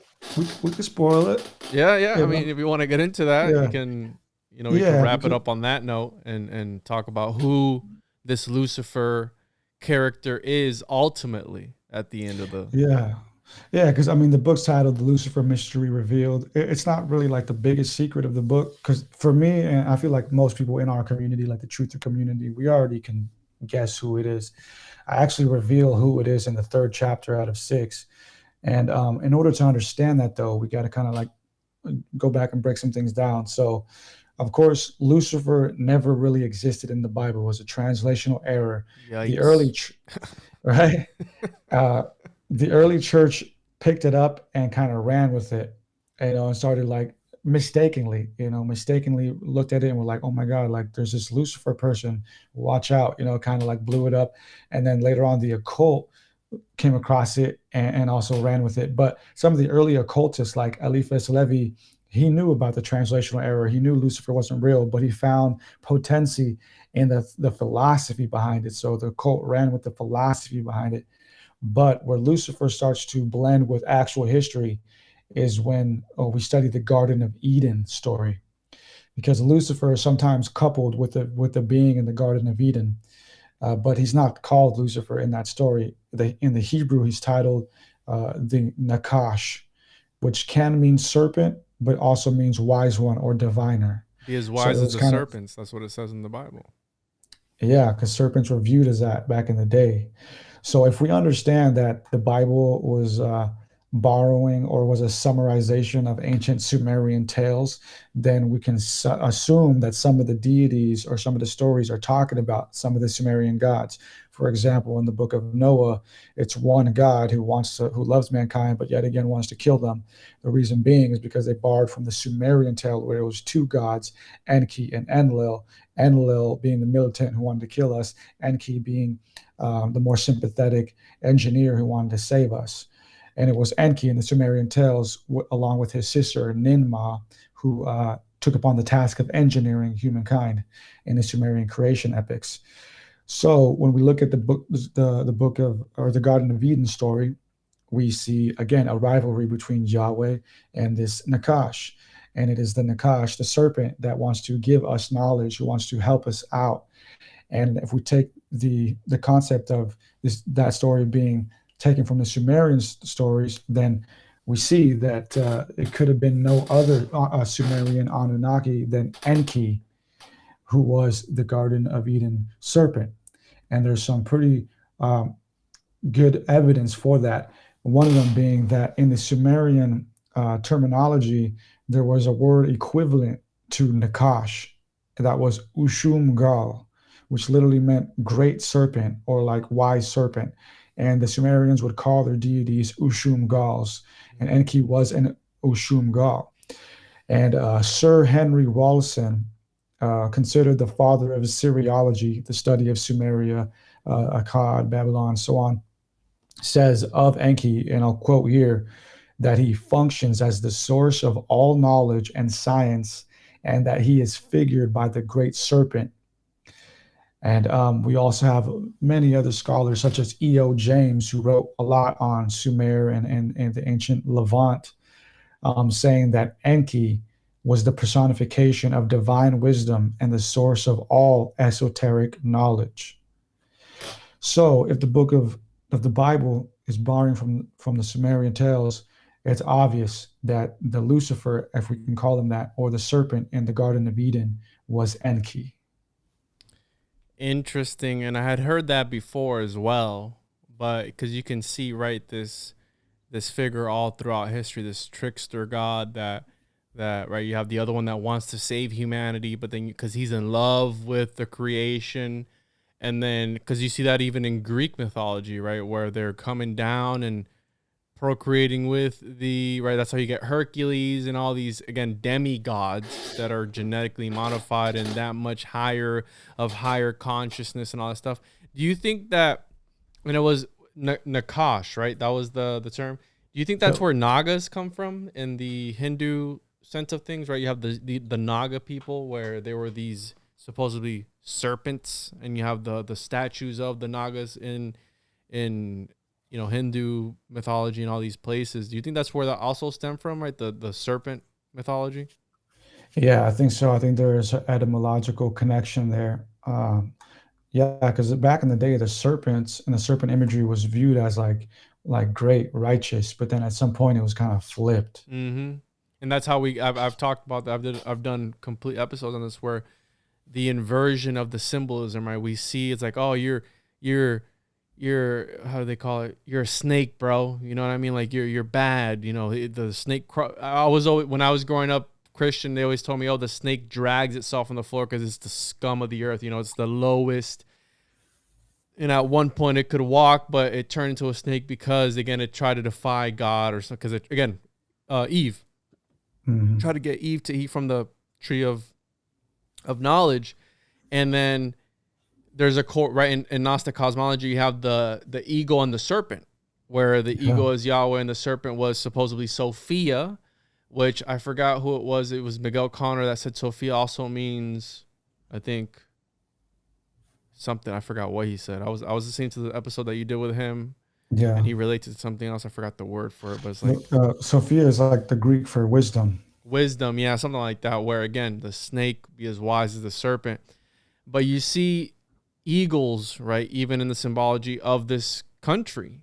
spoil it. Yeah. I You mean, know? if you want to get into that, Yeah, you can, we can yeah, wrap it because up on that note and talk about who this Lucifer character is ultimately at the end of the. yeah, yeah, because I mean, the book's titled "The Lucifer Mystery Revealed." It's not really like the biggest secret of the book, because for me, and I feel like most people in our community, like the truther community, we already can guess who it is. I actually reveal who it is in the third chapter out of six. And in order to understand that, though, we got to kind of like go back and break some things down. So, of course, Lucifer never really existed in the Bible. It was a translational error. The early, Yikes. right? Uh, the early church picked it up and kind of ran with it, and started like mistakenly looked at it and were like, oh my God, like there's this Lucifer person, watch out, kind of like blew it up. And then later on, the occult came across it and also ran with it. But some of the early occultists, like Eliphas Levi, he knew about the translational error. He knew Lucifer wasn't real, but he found potency in the philosophy behind it. So the occult ran with the philosophy behind it. But where Lucifer starts to blend with actual history is when we study the Garden of Eden story, because Lucifer is sometimes coupled with the being in the Garden of Eden. But he's not called Lucifer in that story. In the Hebrew, he's titled the Nakash, which can mean serpent, but also means wise one or diviner. Be as So it wise as was the kind of, serpents. That's what it says in the Bible. yeah, because serpents were viewed as that back in the day. So if we understand that the Bible was borrowing or was a summarization of ancient Sumerian tales, then we can assume that some of the deities or some of the stories are talking about some of the Sumerian gods. For example, in the book of Noah, it's one God who loves mankind, but yet again wants to kill them. The reason being is because they borrowed from the Sumerian tale where it was two gods, Enki and Enlil. Enlil being the militant who wanted to kill us, Enki being the more sympathetic engineer who wanted to save us. And it was Enki in the Sumerian tales, along with his sister Ninmah, who took upon the task of engineering humankind in the Sumerian creation epics. So when we look at the book of, or the Garden of Eden story, we see again a rivalry between Yahweh and this Nakash. And it is the Nakash, the serpent, that wants to give us knowledge, who wants to help us out. And if we take the concept of that story being taken from the Sumerian stories, then we see that it could have been no other Sumerian Anunnaki than Enki, who was the Garden of Eden serpent. And there's some pretty good evidence for that. One of them being that in the Sumerian terminology, there was a word equivalent to Nakash, that was Ushum-gal, which literally meant great serpent or like wise serpent. And the Sumerians would call their deities Ushum-gals, and Enki was an Ushum-gal. And Sir Henry Rawlinson, considered the father of Assyriology, the study of Sumeria, Akkad, Babylon, so on, says of Enki, and I'll quote here, that he functions as the source of all knowledge and science, and that he is figured by the great serpent. And we also have many other scholars, such as E.O. James, who wrote a lot on Sumer and the ancient Levant, saying that Enki was the personification of divine wisdom and the source of all esoteric knowledge. So if the Bible is borrowing from the Sumerian tales, it's obvious that the Lucifer, if we can call him that, or the serpent in the Garden of Eden, was Enki. Interesting. And I had heard that before as well, but because you can see, right, this figure all throughout history, this trickster god that right, you have the other one that wants to save humanity, but then because he's in love with the creation, and then because you see that even in Greek mythology, right, where they're coming down and procreating with right, that's how you get Hercules and all these, again, demigods that are genetically modified and that much higher consciousness and all that stuff. Do you think that, and it was Nakash, right, that was the term, Do you think that's where Nagas come from in the Hindu sense of things, right? You have the Naga people where there were these supposedly serpents, and you have the statues of the Nagas in Hindu mythology and all these places. Do you think that's where that also stemmed from, right? The serpent mythology? Yeah, I think so. I think there is an etymological connection there. Yeah, because back in the day, the serpents and the serpent imagery was viewed as like great, righteous, but then at some point it was kind of flipped. Mm-hmm. And that's how I've talked about that. I've done complete episodes on this where the inversion of the symbolism, right? We see it's like, oh, you're how do they call it? You're a snake, bro. You know what I mean? Like you're bad. You know, the snake. I was always, when I was growing up Christian, they always told me, oh, the snake drags itself on the floor because it's the scum of the earth. You know, it's the lowest. And at one point it could walk, but it turned into a snake because, again, it tried to defy God or something. Because, again, Eve tried to get Eve to eat from the tree of knowledge. And then there's a quote, right, in Gnostic cosmology, you have the eagle and the serpent, where the eagle is Yahweh and the serpent was supposedly Sophia, which I forgot who it was. It was Miguel Conner that said Sophia also means, I think, something. I forgot what he said. I was listening to the episode that you did with him, and he related to something else. I forgot the word for it, but it's like Sophia is like the Greek for wisdom. Wisdom, yeah, something like that. Where again, the snake be as wise as the serpent, but you see eagles, right? Even in the symbology of this country,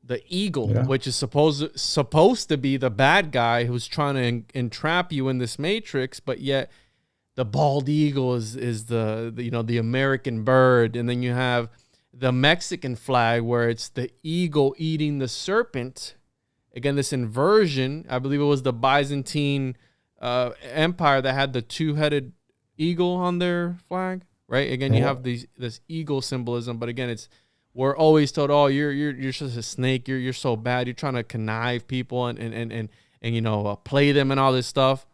the eagle, which is supposed to be the bad guy who's trying to entrap you in this matrix, but yet the bald eagle is the American bird. And then you have the Mexican flag where it's the eagle eating the serpent. Again, this inversion, I believe it was the Byzantine Empire that had the two-headed eagle on their flag, right? Again, you have this eagle symbolism, but again, we're always told, oh, you're just a snake, you're so bad, you're trying to connive people and play them and all this stuff.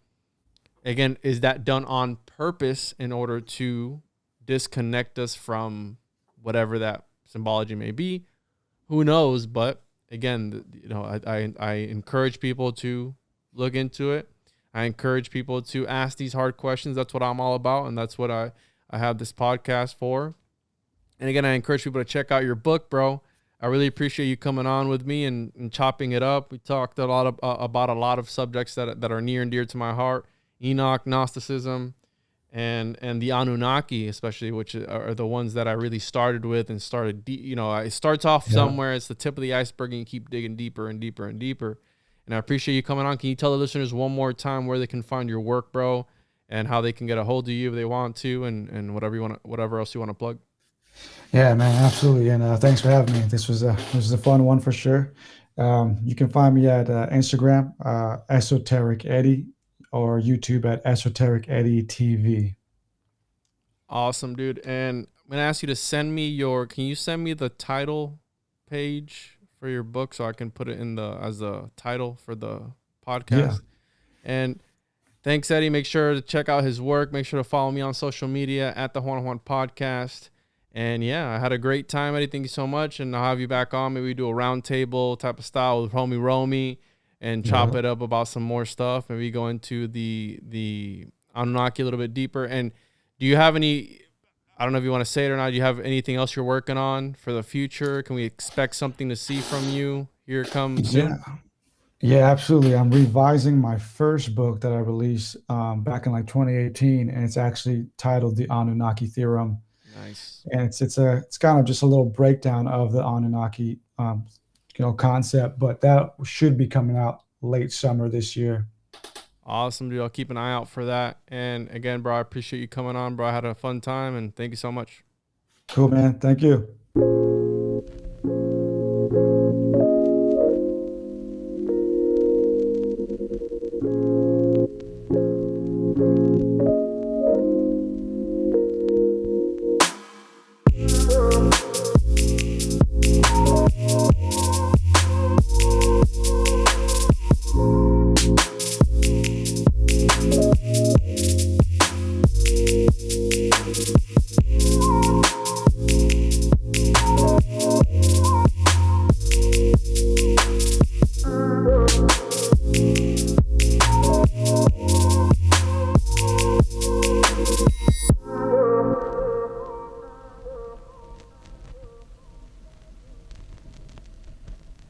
Again, is that done on purpose in order to disconnect us from whatever that symbology may be? Who knows? But again, I encourage people to look into it. I encourage people to ask these hard questions. That's what I'm all about, and that's what I have this podcast for. And again, I encourage people to check out your book, bro. I really appreciate you coming on with me and chopping it up. We talked a lot about a lot of subjects that are near and dear to my heart. Enoch, Gnosticism, and the Anunnaki, especially, which are the ones that I really started with and started. It starts off somewhere. It's the tip of the iceberg, and you keep digging deeper and deeper and deeper. And I appreciate you coming on. Can you tell the listeners one more time where they can find your work, bro, and how they can get a hold of you if they want to, and whatever else you want to plug? Yeah, man, absolutely. And thanks for having me. This was a fun one for sure. You can find me at Instagram, Esoteric Eddie, or YouTube at Esoteric Eddie TV. Awesome, dude. And I'm going to ask you to can you send me the title page for your book so I can put it as a title for the podcast? Yeah. And thanks, Eddie. Make sure to check out his work. Make sure to follow me on social media at the Juan Podcast. And yeah, I had a great time, Eddie. Thank you so much. And I'll have you back on. Maybe we do a round table type of style with Homie Romy and chop it up about some more stuff. Maybe go into the Anunnaki a little bit deeper. And do you have any, I don't know if you want to say it or not, do you have anything else you're working on for the future? Can we expect something to see from you here come soon? Yeah, absolutely. I'm revising my first book that I released back in 2018, and it's actually titled The Anunnaki Theorem. Nice. And it's kind of just a little breakdown of the Anunnaki concept, but that should be coming out late summer this year. Awesome, dude. I'll keep an eye out for that. And again, bro, I appreciate you coming on, bro. I had a fun time, and thank you so much. Cool, man. Thank you.